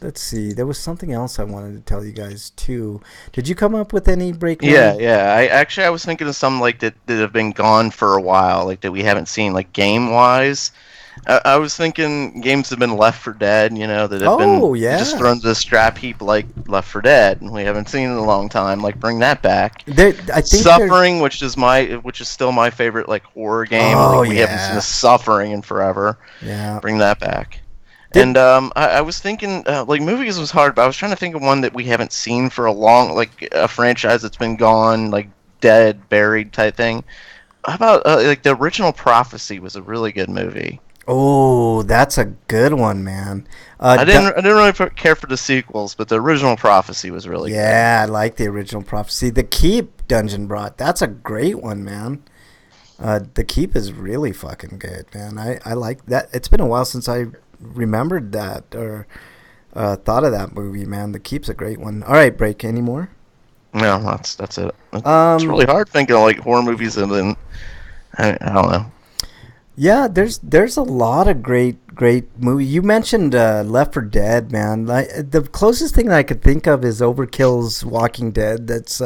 Speaker 2: Let's see. There was something else I wanted to tell you guys too. Did you come up with any breakdown?
Speaker 1: Yeah. I was thinking of some like that have been gone for a while, like that we haven't seen, like game wise. I was thinking games have been Left 4 Dead, that have been just thrown to the scrap heap like Left 4 Dead, and we haven't seen in a long time. Like bring that back.
Speaker 2: I think
Speaker 1: Suffering, which is still my favorite like horror game. We haven't seen a Suffering in forever.
Speaker 2: Yeah,
Speaker 1: bring that back. And I was thinking, like movies was hard, but I was trying to think of one that we haven't seen for a long, like a franchise that's been gone, like dead, buried type thing. How about like the original Prophecy was a really good movie.
Speaker 2: Oh, that's a good one, man.
Speaker 1: I didn't really care for the sequels, but the original Prophecy was really good.
Speaker 2: Yeah, I like the original Prophecy. The Keep Dungeon brought. That's a great one, man. The Keep is really fucking good, man. I like that. It's been a while since I remembered that or thought of that movie, man. The Keep's a great one. All right, break. Any more?
Speaker 1: No, that's it. It's really hard thinking of like horror movies, and then I don't know.
Speaker 2: Yeah, there's a lot of great movies. You mentioned Left 4 Dead, man. The closest thing that I could think of is Overkill's Walking Dead that's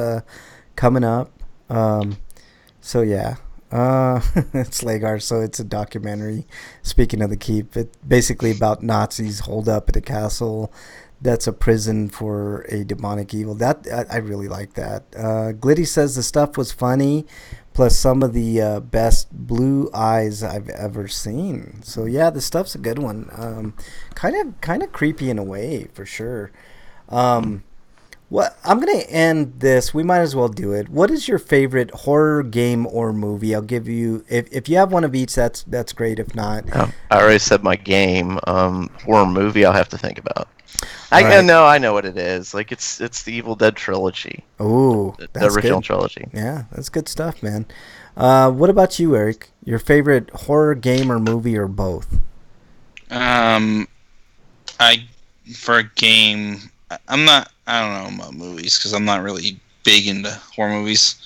Speaker 2: coming up. So yeah. It's Lagar, so it's a documentary. Speaking of the Keep, it's basically about Nazis holed up at a castle that's a prison for a demonic evil. That I really like that. Glitty says the stuff was funny, plus some of the best blue eyes I've ever seen. So yeah, the stuff's a good one. Kind of creepy in a way, for sure. Well, I'm going to end this. We might as well do it. What is your favorite horror game or movie? I'll give you, if you have one of each, that's great. If not,
Speaker 1: I already said my game. Horror movie, I'll have to think about. I know what it is. Like it's the Evil Dead trilogy.
Speaker 2: Oh,
Speaker 1: the original trilogy.
Speaker 2: Yeah, that's good stuff, man. What about you, Eric? Your favorite horror game or movie, or both?
Speaker 3: For a game, I don't know about movies because I'm not really big into horror movies.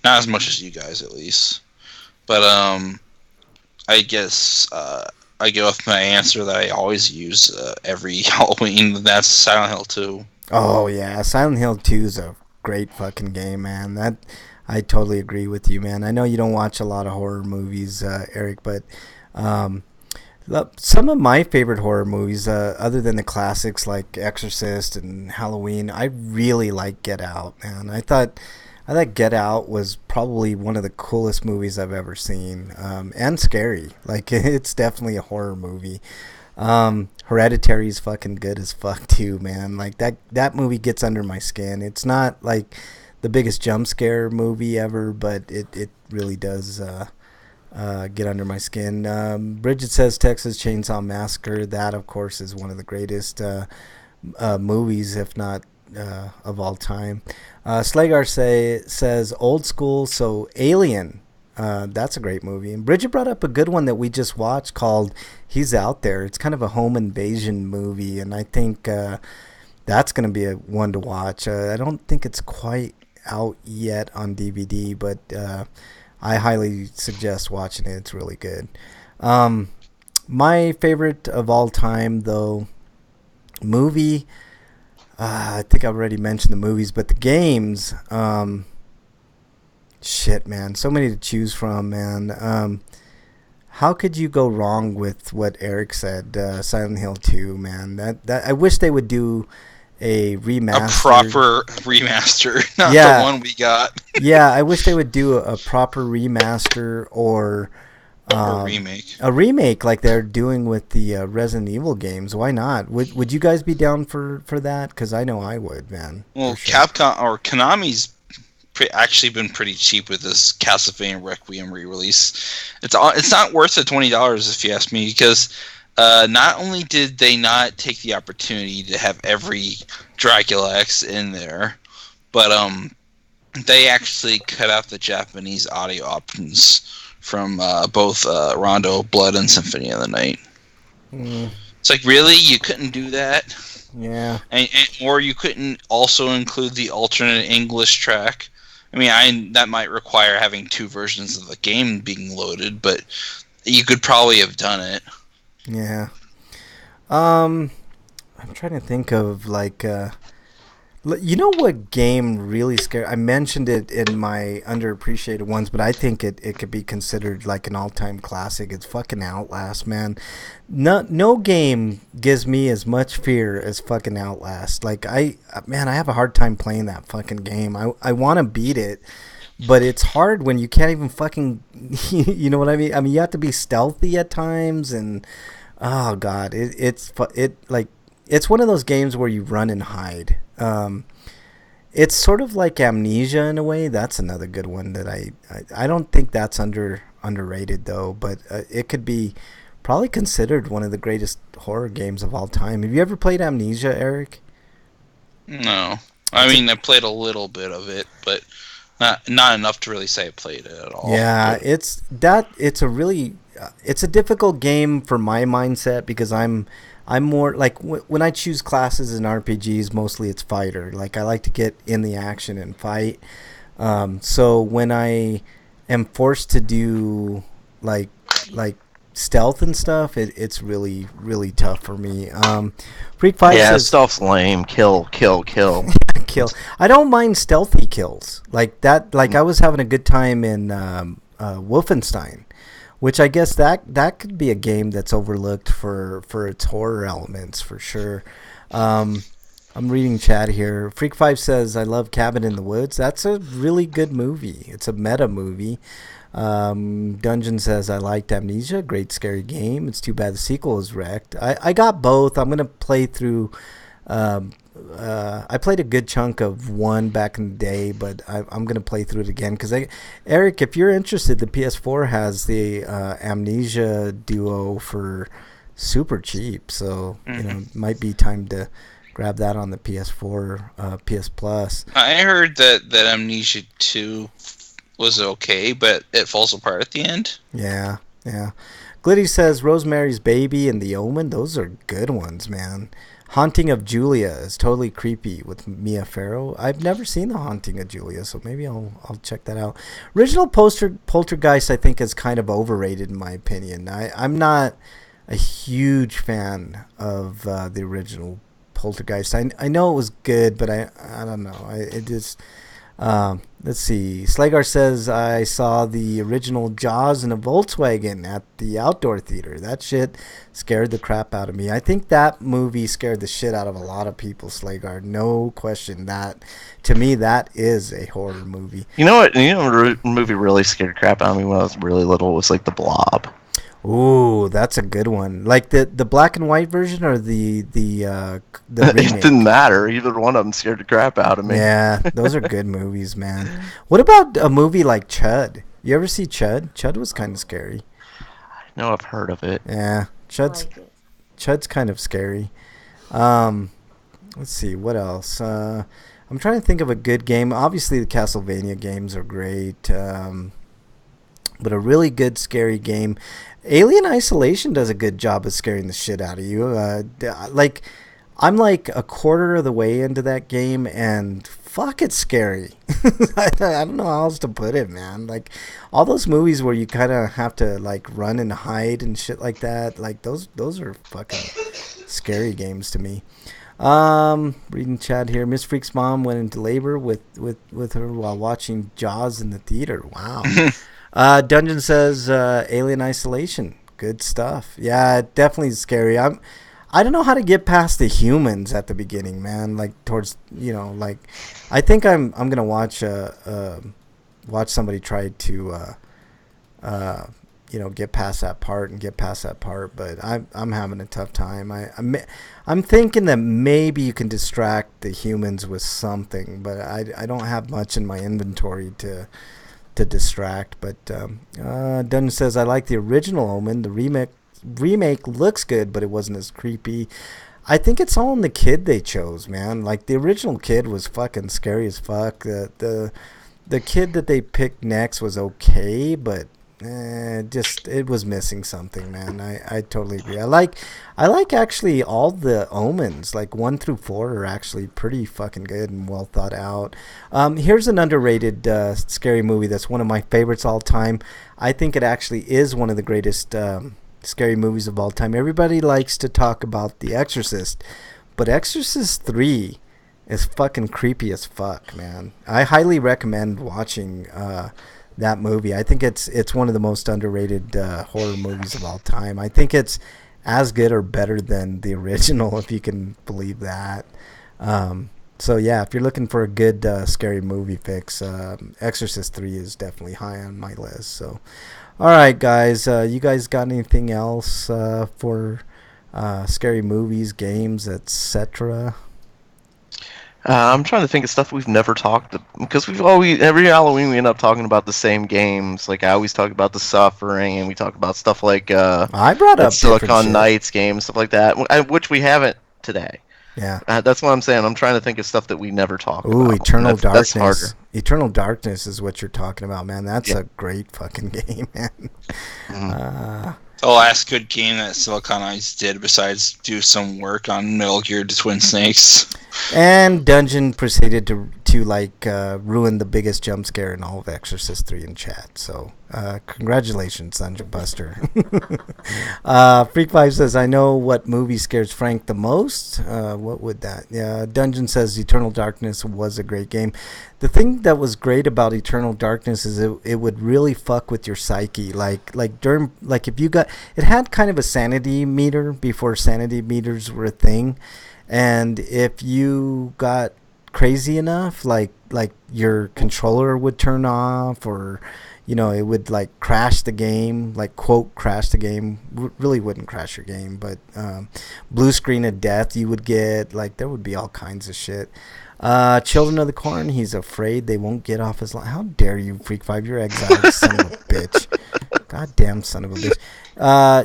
Speaker 3: Not as much as you guys, at least. But I guess I go with my answer that I always use every Halloween. That's Silent Hill 2.
Speaker 2: Oh yeah, Silent Hill 2 is a great fucking game, man. That I totally agree with you, man. I know you don't watch a lot of horror movies, Eric, but some of my favorite horror movies, other than the classics like Exorcist and Halloween, I really like Get Out, man. I thought Get Out was probably one of the coolest movies I've ever seen, and scary. Like it's definitely a horror movie. Hereditary is fucking good as fuck too, man. Like that movie gets under my skin. It's not like the biggest jump scare movie ever, but it really does get under my skin. Bridget says Texas Chainsaw Massacre. That, of course, is one of the greatest movies, if not of all time. Slagar says old school, so Alien. That's a great movie. And Bridget brought up a good one that we just watched called He's Out There. It's kind of a home invasion movie, and I think that's going to be a one to watch. I don't think it's quite out yet on DVD, but I highly suggest watching it. It's really good. My favorite of all time, though, movie, I think I already mentioned the movies, but the games, shit, man, so many to choose from, man. How could you go wrong with what Eric said? Silent Hill 2, man. That I wish they would do a remaster.
Speaker 3: A proper remaster, not the one we got.
Speaker 2: Yeah, I wish they would do a proper remaster or
Speaker 3: a remake.
Speaker 2: A remake like they're doing with the Resident Evil games. Why not? Would you guys be down for that? Because I know I would, man.
Speaker 3: Well,
Speaker 2: sure.
Speaker 3: Capcom or Konami's actually been pretty cheap with this Castlevania Requiem re-release. It's not worth the $20 if you ask me, because not only did they not take the opportunity to have every Dracula X in there, but they actually cut out the Japanese audio options from both Rondo of Blood and Symphony of the Night. It's like, really? You couldn't do that?
Speaker 2: Yeah.
Speaker 3: Or you couldn't also include the alternate English track? I mean, that might require having two versions of the game being loaded, but you could probably have done it.
Speaker 2: Yeah. I'm trying to think of, like, you know what game really scared? I mentioned it in my underappreciated ones, but I think it could be considered like an all-time classic. It's fucking Outlast, man. No game gives me as much fear as fucking Outlast. Like, I have a hard time playing that fucking game. I want to beat it, but it's hard when you can't even fucking, you know what I mean? I mean, you have to be stealthy at times, and oh god, it's one of those games where you run and hide. It's sort of like Amnesia in a way. That's another good one that I don't think that's underrated though, but it could be probably considered one of the greatest horror games of all time. Have you ever played Amnesia, Eric?
Speaker 3: No. I mean, I played a little bit of it, but not enough to really say I played it at all.
Speaker 2: Yeah, it's a difficult game for my mindset, because I'm more like when I choose classes in RPGs, mostly it's fighter. Like, I like to get in the action and fight. So when I am forced to do like stealth and stuff, it's really, really tough for me. Freak 5 says,
Speaker 1: stealth's lame. Kill.
Speaker 2: kill. I don't mind stealthy kills like that. Like, I was having a good time in Wolfenstein, which I guess that could be a game that's overlooked for its horror elements, for sure. I'm reading chat here. Freak 5 says, I love Cabin in the Woods. That's a really good movie. It's a meta movie. Dungeon says, I liked Amnesia. Great scary game. It's too bad the sequel is wrecked. I got both. I'm going to play through... I played a good chunk of one back in the day, but I'm going to play through it again. Because, Eric, if you're interested, the PS4 has the Amnesia Duo for super cheap. So, it might be time to grab that on the PS4, PS Plus.
Speaker 3: I heard that Amnesia 2 was okay, but it falls apart at the end.
Speaker 2: Yeah. Glitty says, Rosemary's Baby and The Omen. Those are good ones, man. Haunting of Julia is totally creepy with Mia Farrow. I've never seen The Haunting of Julia, so maybe I'll check that out. Original Poltergeist, I think, is kind of overrated in my opinion. I'm not a huge fan of the original Poltergeist. I know it was good, but I don't know. It just... let's see. Slagar says, I saw the original Jaws in a Volkswagen at the outdoor theater. That shit scared the crap out of me. I think that movie scared the shit out of a lot of people, Slagar. No question. That, to me, that is a horror movie.
Speaker 1: You know what? A movie really scared the crap out of me when I was really little was like The Blob.
Speaker 2: Ooh, that's a good one. Like the black and white version or the remake?
Speaker 1: It didn't matter. Either one of them scared the crap out of me.
Speaker 2: Yeah, those are good movies, man. What about a movie like Chud? You ever see Chud? Chud was kind of scary.
Speaker 1: I know I've heard of it.
Speaker 2: Yeah, Chud's kind of scary. Let's see, what else? I'm trying to think of a good game. Obviously, the Castlevania games are great. but a really good scary game. Alien Isolation does a good job of scaring the shit out of you. Like, I'm like a quarter of the way into that game, and fuck, it's scary. I don't know how else to put it, man. Like, all those movies where you kind of have to like run and hide and shit like that. Like those are fucking scary games to me. Reading chat here. Miss Freak's mom went into labor with her while watching Jaws in the theater. Wow. Dungeon says Alien Isolation. Good stuff. Yeah, it definitely is scary. I don't know how to get past the humans at the beginning, man. Like towards, like I think I'm gonna watch somebody try to get past that part, but I'm having a tough time. I'm thinking that maybe you can distract the humans with something, but I don't have much in my inventory to distract. But Dunn says I like the original Omen. The remake looks good, but it wasn't as creepy. I think it's all in the kid they chose, man. Like the original kid was fucking scary as fuck. The kid that they picked next was okay, but it was missing something, man. I totally agree. I like actually all the Omens, like 1 through 4 are actually pretty fucking good and well thought out. Here's an underrated scary movie that's one of my favorites all time. I think it actually is one of the greatest scary movies of all time. Everybody likes to talk about The Exorcist, but Exorcist 3 is fucking creepy as fuck, man. I highly recommend watching that movie. I think it's one of the most underrated horror movies of all time. I think it's as good or better than the original, if you can believe that. So yeah, if you're looking for a good scary movie fix, Exorcist 3 is definitely high on my list. So, all right, guys, you guys got anything else for scary movies, games, etc.?
Speaker 1: I'm trying to think of stuff we've never talked, because every Halloween we end up talking about the same games. Like I always talk about The Suffering, and we talk about stuff like
Speaker 2: I brought up
Speaker 1: Silicon Knights games, stuff like that, which we haven't today.
Speaker 2: Yeah,
Speaker 1: that's what I'm saying. I'm trying to think of stuff that we never talk about.
Speaker 2: Ooh, Eternal Darkness.
Speaker 1: That's harder.
Speaker 2: Eternal Darkness is what you're talking about, man. That's a great fucking game, man.
Speaker 3: The last good game that Silicon Knights did, besides do some work on Metal Gear Twin Snakes.
Speaker 2: And Dungeon proceeded to ruin the biggest jump scare in all of Exorcist 3 in chat. So, congratulations, Dungeon Buster. Freak5 says, I know what movie scares Frank the most. What would that? Yeah, Dungeon says Eternal Darkness was a great game. The thing that was great about Eternal Darkness is it would really fuck with your psyche. Like if you got, it had kind of a sanity meter before sanity meters were a thing. And if you got crazy enough, like your controller would turn off, or it would like crash the game, like quote crash the game. Really wouldn't crash your game, but blue screen of death you would get. Like there would be all kinds of shit. Children of the Corn, he's afraid they won't get off his line. How dare you, Freak5? You're exiled, son of a bitch. Goddamn son of a bitch.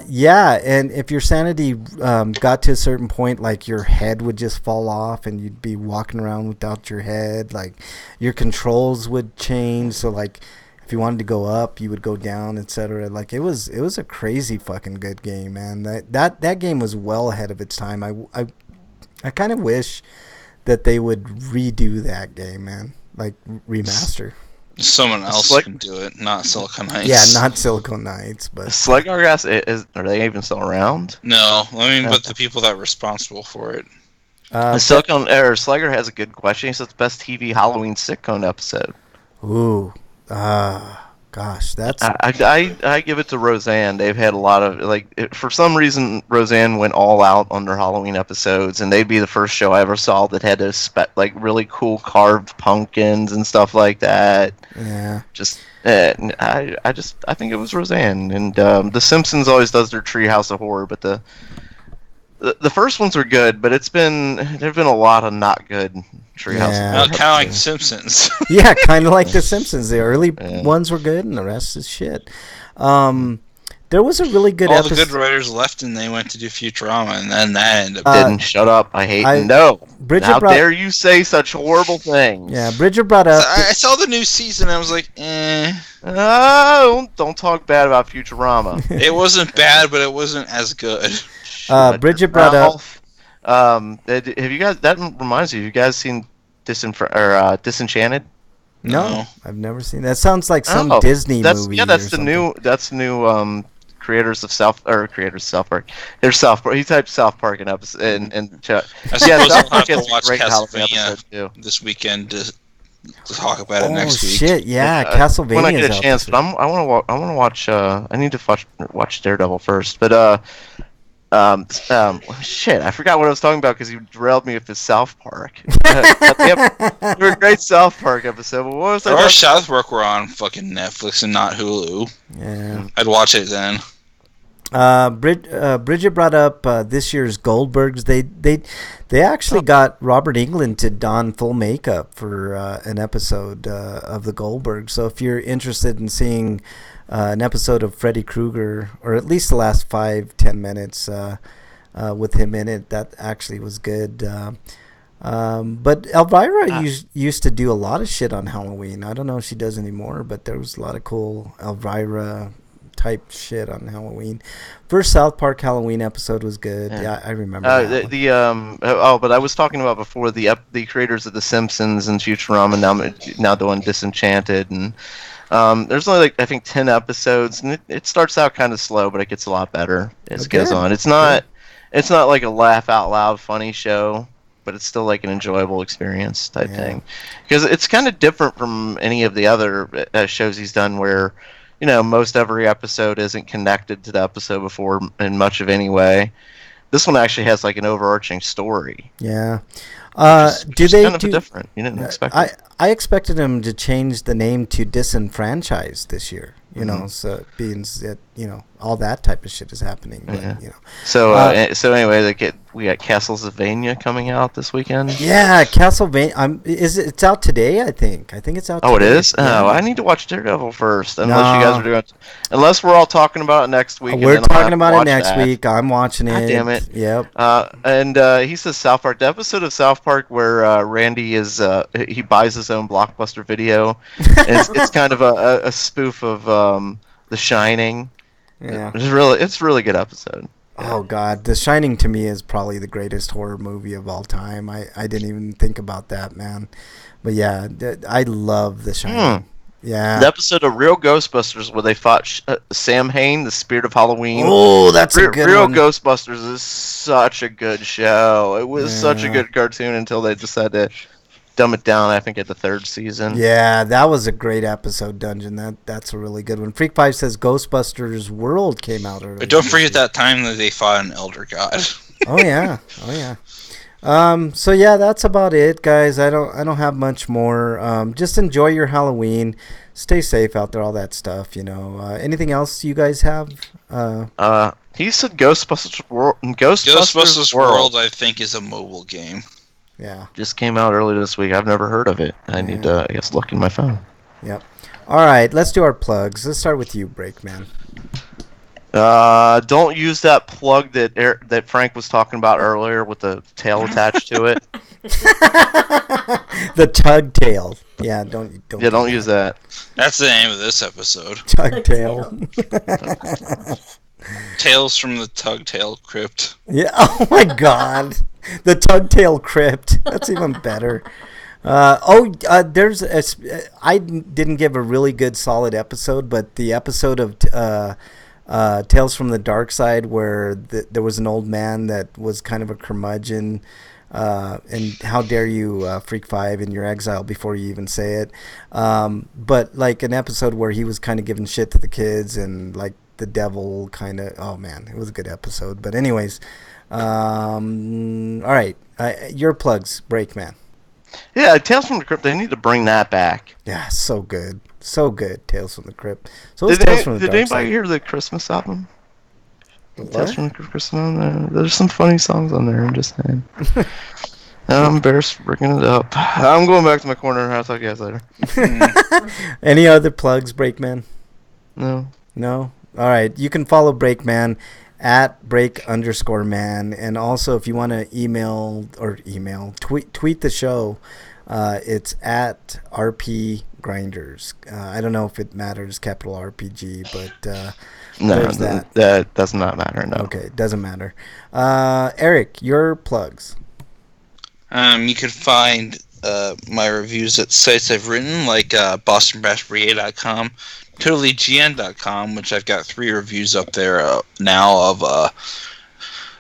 Speaker 2: Yeah, and if your sanity got to a certain point, like your head would just fall off and you'd be walking around without your head. Like your controls would change. So like if you wanted to go up, you would go down, etc. Like it was a crazy fucking good game, man. That game was well ahead of its time. I kind of wish that they would redo that game, man. Like remaster.
Speaker 3: Someone else can do it, not Silicon Knights.
Speaker 2: Yeah, not Silicon Knights, but
Speaker 1: Sluggargas are they even still around?
Speaker 3: No, but the people that are responsible for it.
Speaker 1: Slugger has a good question. He says best TV Halloween sitcom episode.
Speaker 2: Ooh, gosh, that's.
Speaker 1: I give it to Roseanne. They've had a lot of for some reason Roseanne went all out on their Halloween episodes, and they'd be the first show I ever saw that had really cool carved pumpkins and stuff like that.
Speaker 2: Yeah.
Speaker 1: Just I think it was Roseanne, and The Simpsons always does their Treehouse of Horror, but the first ones were good, but there've been a lot of not good Treehouse.
Speaker 2: Yeah.
Speaker 3: Kind of like Simpsons.
Speaker 2: Yeah, kind of like The Simpsons. The early ones were good, and the rest is shit. There was a really good
Speaker 3: episode. All the good writers left, and they went to do Futurama, and then that ended up...
Speaker 1: Didn't shut up. I hate... No. How dare you say such horrible things?
Speaker 2: Yeah, Bridger brought up...
Speaker 3: I saw the new season, and I was like, eh.
Speaker 1: Don't talk bad about Futurama.
Speaker 3: It wasn't bad, but it wasn't as good.
Speaker 2: Bridget brought up.
Speaker 1: Ralph. Have you guys? That reminds me. Have you guys seen Disenchanted?
Speaker 2: No, I've never seen that. Sounds like some
Speaker 1: Oh,
Speaker 2: Disney movie.
Speaker 1: Yeah, that's
Speaker 2: or
Speaker 1: the
Speaker 2: something.
Speaker 1: new. That's the new. Creators of South Park. There's South Park. He typed South Park in episode and chat.
Speaker 3: I suppose
Speaker 1: Yeah,
Speaker 3: I'll
Speaker 1: South Park
Speaker 3: have to
Speaker 1: has a
Speaker 3: watch
Speaker 1: great Halloween
Speaker 3: Castlevania
Speaker 1: episode too.
Speaker 3: this weekend to talk about it
Speaker 2: Oh
Speaker 3: next week.
Speaker 2: shit! Yeah,
Speaker 1: When I
Speaker 2: Castlevania.
Speaker 1: get a chance, but I want to watch. I need to watch Daredevil first, but shit, I forgot what I was talking about because you derailed me with the South Park. You were a great South Park episode. But what was I
Speaker 3: Or
Speaker 1: talking-
Speaker 3: South Park were on fucking Netflix and not Hulu.
Speaker 2: Yeah.
Speaker 3: I'd watch it then.
Speaker 2: Bridget brought up this year's Goldbergs. They actually got Robert Englund to don full makeup for an episode of the Goldbergs. So if you're interested in seeing an episode of Freddy Krueger, or at least the last 5-10 minutes with him in it, that actually was good. But Elvira used to do a lot of shit on Halloween. I don't know if she does anymore, but there was a lot of cool Elvira type shit on Halloween. First South Park Halloween episode was good. Yeah, I remember that.
Speaker 1: But I was talking about before the creators of The Simpsons and Futurama now doing Disenchanted, and there's only I think 10 episodes, and it starts out kind of slow, but it gets a lot better as it goes on. It's not like a laugh out loud funny show, but it's still like an enjoyable experience type thing, because it's kind of different from any of the other shows he's done where most every episode isn't connected to the episode before in much of any way. This one actually has like an overarching story.
Speaker 2: Yeah.
Speaker 1: Which is kind of different? You didn't expect it.
Speaker 2: I expected him to change the name to Disenfranchised this year. So being that all that type of shit is happening. But,
Speaker 1: So anyway, we got Castlevania coming out this weekend.
Speaker 2: Yeah, Castlevania. It's out today. I think it's out.
Speaker 1: Oh,
Speaker 2: today.
Speaker 1: it is.
Speaker 2: Yeah.
Speaker 1: Oh, I need to watch Daredevil first. Unless you guys are doing. Unless we're all talking about it next week.
Speaker 2: We're
Speaker 1: and then I'll have
Speaker 2: talking
Speaker 1: to
Speaker 2: about it
Speaker 1: watch
Speaker 2: next
Speaker 1: that.
Speaker 2: week. I'm watching it.
Speaker 1: God damn it.
Speaker 2: Yep.
Speaker 1: And he says South Park. The episode of South Park where Randy is he buys his own Blockbuster video. It's kind of a spoof of The Shining.
Speaker 2: Yeah.
Speaker 1: It's a really good episode.
Speaker 2: Oh God, The Shining to me is probably the greatest horror movie of all time. I didn't even think about that, man. But yeah, I love The Shining. Yeah.
Speaker 1: The episode of Real Ghostbusters where they fought Sam Hain, the spirit of Halloween.
Speaker 2: Oh, that's a good
Speaker 1: Real
Speaker 2: one.
Speaker 1: Ghostbusters is such a good show. It was such a good cartoon until they decided to dumb it down, I think, at the third season.
Speaker 2: Yeah, that was a great episode, Dungeon. That's a really good one. Freak 5 says Ghostbusters World came out earlier.
Speaker 3: But don't
Speaker 2: this
Speaker 3: forget
Speaker 2: year.
Speaker 3: that time that they fought an elder god.
Speaker 2: Oh yeah. So yeah, that's about it, guys. I don't have much more. Just enjoy your Halloween. Stay safe out there, all that stuff, Anything else you guys have?
Speaker 1: He said Ghostbusters World.
Speaker 3: Ghostbusters World, I think, is a mobile game.
Speaker 2: Yeah.
Speaker 1: Just came out earlier this week. I've never heard of it. I need to, I guess, look in my phone.
Speaker 2: Yep. All right, let's do our plugs. Let's start with you, Breakman.
Speaker 1: Don't use that plug that Frank was talking about earlier with the tail attached to it.
Speaker 2: The tug tail. Yeah, don't
Speaker 1: use that.
Speaker 3: That's the name of this episode.
Speaker 2: Tug tail.
Speaker 3: Tales from the Tugtail Crypt.
Speaker 2: Yeah. Oh my God. The tug tail crypt. That's even better. There's I didn't give a really good solid episode, but the episode of Tales from the Dark Side where there was an old man that was kind of a curmudgeon. And how dare you, Freak 5, in your exile before you even say it. But like an episode where he was kind of giving shit to the kids and like the devil kind of. Oh man, it was a good episode. But anyways, all right, your plugs, Breakman.
Speaker 1: Yeah, Tales from the Crypt. They need to bring that back.
Speaker 2: Yeah, so good, Tales from the Crypt. So
Speaker 1: Did
Speaker 2: Tales from the Dark
Speaker 1: anybody
Speaker 2: Side.
Speaker 1: hear the Christmas album?
Speaker 2: What?
Speaker 1: Tales from the Christmas album. There's some funny songs on there. I'm just saying. I'm embarrassed for bringing it up. I'm going back to my corner. I'll talk to you guys later.
Speaker 2: Any other plugs, Breakman?
Speaker 1: No.
Speaker 2: No? All right. You can follow Breakman at break_man. And also, if you want to tweet the show, it's at RPGrinders. RPGrinders. I don't know if it matters, capital RPG, but
Speaker 1: No,
Speaker 2: there's that.
Speaker 1: That does not matter. No.
Speaker 2: Okay, doesn't matter. Eric, your plugs.
Speaker 3: You can find my reviews at sites I've written, like BostonBashBrigade.com, TotallyGN.com, which I've got 3 reviews up there now of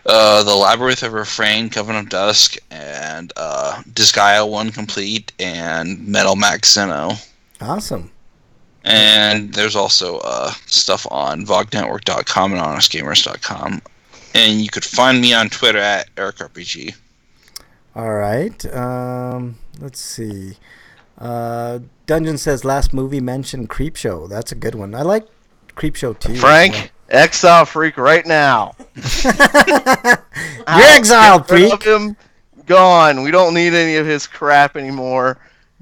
Speaker 3: The Labyrinth of Refrain, Coven of Dusk, and Disgaea 1 Complete, and Metal Maxino.
Speaker 2: Awesome.
Speaker 3: And there's also stuff on VogNetwork.com and HonestGamers.com. And you could find me on Twitter at EricRPG.
Speaker 2: All right. Let's see. Dungeon says last movie mentioned Creepshow. That's a good one. I like Creepshow too.
Speaker 1: Frank, exile freak right now.
Speaker 2: You're exiled,
Speaker 1: Rid
Speaker 2: freak.
Speaker 1: of him. Gone. We don't need any of his crap anymore.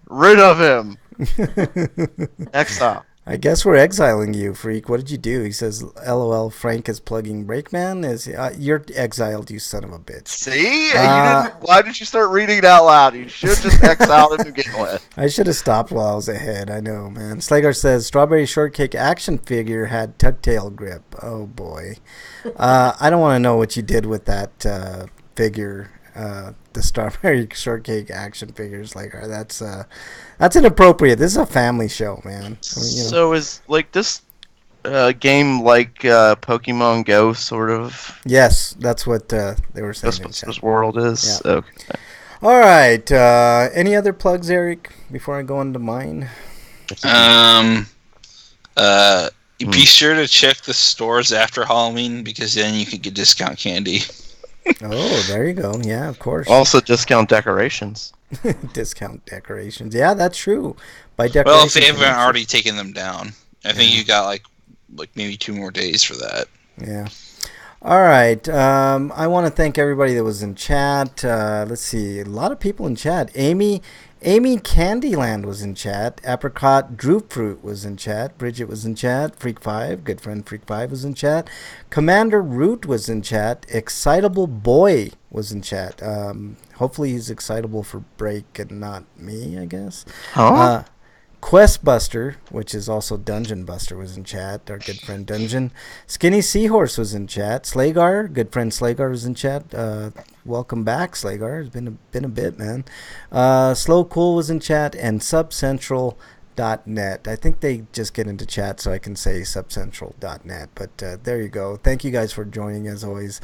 Speaker 1: Rid of him. Exile.
Speaker 2: I guess we're exiling you, freak. What did you do? He says, LOL, Frank is plugging Breakman. You're exiled, you son of a bitch.
Speaker 1: See? Why did you start reading it out loud? You should just exile him to begin with.
Speaker 2: I should have stopped while I was ahead. I know, man. Slagar says, Strawberry Shortcake action figure had tugtail grip. Oh, boy. I don't want to know what you did with that figure. The Strawberry Shortcake action figures, like that's inappropriate. This is a family show, man. I mean,
Speaker 1: So is like this game like Pokemon Go, sort of?
Speaker 2: Yes, that's what they were saying.
Speaker 1: That's what this world is.
Speaker 2: Yeah.
Speaker 1: Okay.
Speaker 2: All right. Any other plugs, Eric? Before I go into mine.
Speaker 3: Be sure to check the stores after Halloween, because then you can get discount candy.
Speaker 2: Oh, there you go. Yeah, of course.
Speaker 1: Also, discount decorations.
Speaker 2: Discount decorations. Yeah, that's true. By
Speaker 3: Well,
Speaker 2: decorations.
Speaker 3: if they haven't already taken them down, I think you got like maybe 2 more days for that.
Speaker 2: Yeah. All right. I want to thank everybody that was in chat. Let's see. A lot of people in chat. Amy Candyland was in chat. Apricot Droopfruit was in chat. Bridget was in chat. Freak5, good friend Freak5 was in chat. Commander Root was in chat. Excitable Boy was in chat. Hopefully he's excitable for Break and not me, I guess.
Speaker 1: Huh?
Speaker 2: Questbuster, which is also Dungeon Buster, was in chat. Our good friend Dungeon. Skinny Seahorse was in chat. Slagar, good friend Slagar was in chat. Welcome back, Slagar. It's been a bit, man. Slow Cool was in chat, and subcentral.net. I think they just get into chat so I can say subcentral.net. But there you go. Thank you guys for joining as always.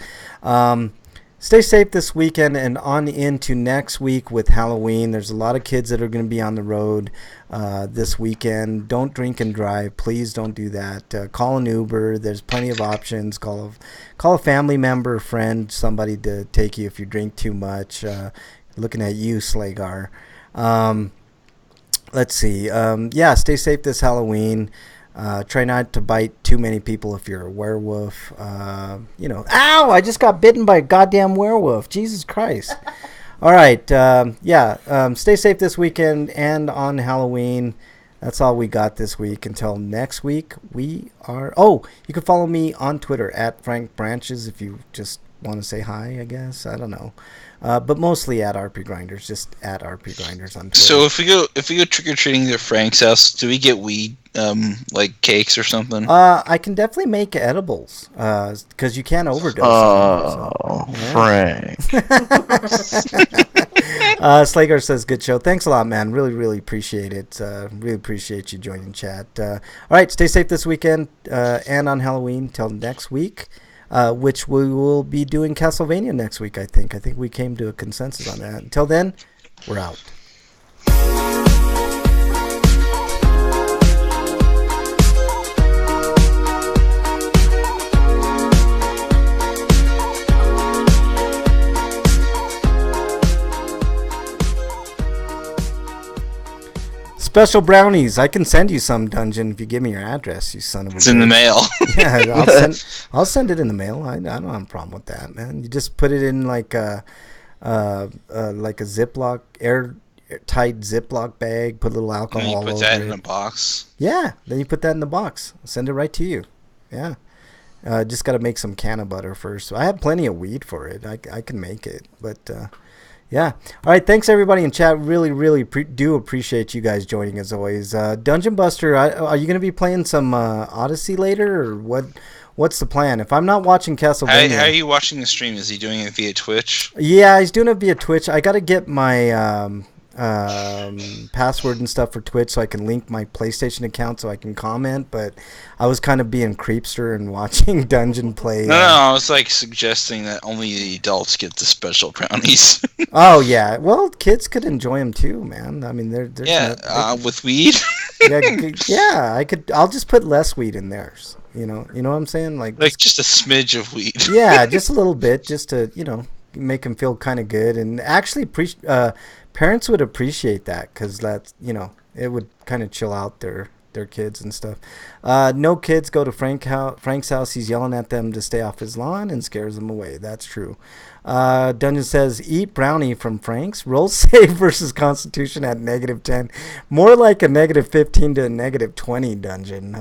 Speaker 2: Stay safe this weekend and on into next week with Halloween. There's a lot of kids that are going to be on the road this weekend. Don't drink and drive. Please don't do that. Call an Uber. There's plenty of options. Call a family member, friend, somebody to take you if you drink too much. Looking at you, Slagar. Let's see. Stay safe this Halloween. Try not to bite too many people if you're a werewolf. Ow! I just got bitten by a goddamn werewolf. Jesus Christ. All right. Stay safe this weekend and on Halloween. That's all we got this week. Until next week, we are... Oh, you can follow me on Twitter at Frank Branches if you just want to say hi, I guess. I don't know. But mostly at RPGrinders, just at RPGrinders on Twitter.
Speaker 3: So if we go trick-or-treating at Frank's house, do we get weed, like cakes or something?
Speaker 2: I can definitely make edibles, because you can't overdose.
Speaker 1: Frank.
Speaker 2: Slager says, good show. Thanks a lot, man. Really, really appreciate it. Really appreciate you joining chat. All right, stay safe this weekend and on Halloween till next week. Which we will be doing Castlevania next week, I think. I think we came to a consensus on that. Until then, we're out. Special brownies. I can send you some, Dungeon, if you give me your address, you son of a
Speaker 3: It's in the mail.
Speaker 2: Yeah, I'll send it in the mail. I don't have a problem with that, man. You just put it in like a Ziploc, airtight Ziploc bag, put a little alcohol
Speaker 3: And you put that in a box.
Speaker 2: Yeah, then you put that in the box. I'll send it right to you. Yeah. Just got to make some canna butter first. I have plenty of weed for it. I can make it, but Yeah. All right. Thanks everybody in chat. Really, really do appreciate you guys joining as always. Dungeon Buster, are you going to be playing some Odyssey later, or what? What's the plan? If I'm not watching Castlevania,
Speaker 3: How are you watching the stream? Is he doing it via Twitch?
Speaker 2: yeah, he's doing it via Twitch. I got to get my password and stuff for Twitch so I can link my PlayStation account so I can comment. But I was kind of being creepster and watching Dungeon play.
Speaker 3: No, I was like suggesting that only the adults get the special brownies.
Speaker 2: Oh yeah, well, kids could enjoy them too, man. I mean, they're
Speaker 3: with weed.
Speaker 2: yeah. I'll just put less weed in theirs. You know what I'm saying? Like
Speaker 3: just a smidge of weed.
Speaker 2: Yeah, just a little bit, just to make them feel kind of good. And actually, parents would appreciate that because that's it would kind of chill out their kids and stuff. No kids go to Frank's house. He's yelling at them to stay off his lawn and scares them away. That's true. Dungeon says, eat brownie from Frank's. Roll save versus Constitution at -10. More like a -15 to a -20 dungeon.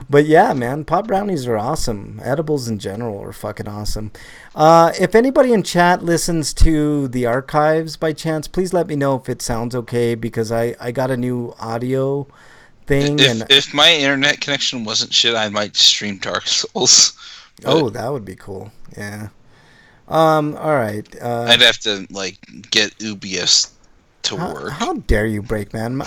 Speaker 2: But yeah, man, pot brownies are awesome. Edibles in general are fucking awesome. If anybody in chat listens to the archives by chance, please let me know if it sounds okay, because I got a new audio thing.
Speaker 3: If my internet connection wasn't shit, I might stream Dark Souls.
Speaker 2: Oh, that would be cool. Yeah. All right.
Speaker 3: I'd have to get UBS to work.
Speaker 2: How dare you, Breakman?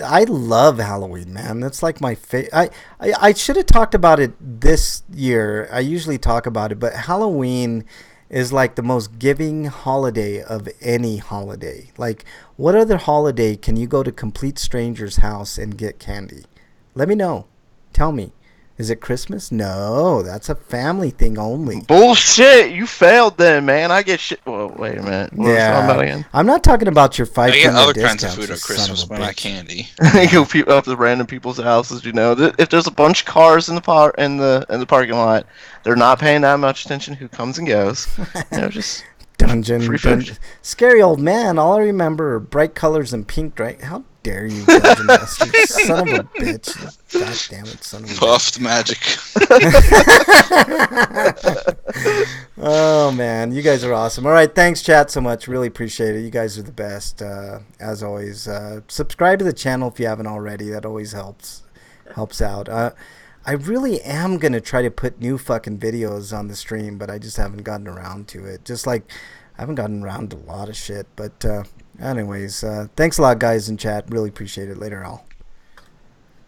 Speaker 2: I love Halloween, man. That's like my favorite. I should have talked about it this year. I usually talk about it, but Halloween is like the most giving holiday of any holiday. Like, what other holiday can you go to complete stranger's house and get candy? Let me know. Tell me. Is it Christmas? No, that's a family thing only.
Speaker 1: Bullshit! You failed then, man. I get shit. Well, wait a minute. What was I talking about again?
Speaker 2: I'm not talking about your five.
Speaker 3: I get other kinds of food at Christmas, but not candy.
Speaker 1: Go up to random people's houses. If there's a bunch of cars in the parking lot, they're not paying that much attention. Who comes and goes? Just
Speaker 2: Dungeon. Scary old man. All I remember are bright colors and pink. Right? How dare you, Dungeon Master? Son of a bitch! God damn it, son of a
Speaker 3: Puffed magic.
Speaker 2: Oh man, you guys are awesome. All right, thanks chat so much. Really appreciate it. You guys are the best as always. Subscribe to the channel if you haven't already. That always helps out. I really am gonna try to put new fucking videos on the stream, but I just haven't gotten around to it. Just like I haven't gotten around to a lot of shit. But anyways, thanks a lot, guys in chat. Really appreciate it. Later, all.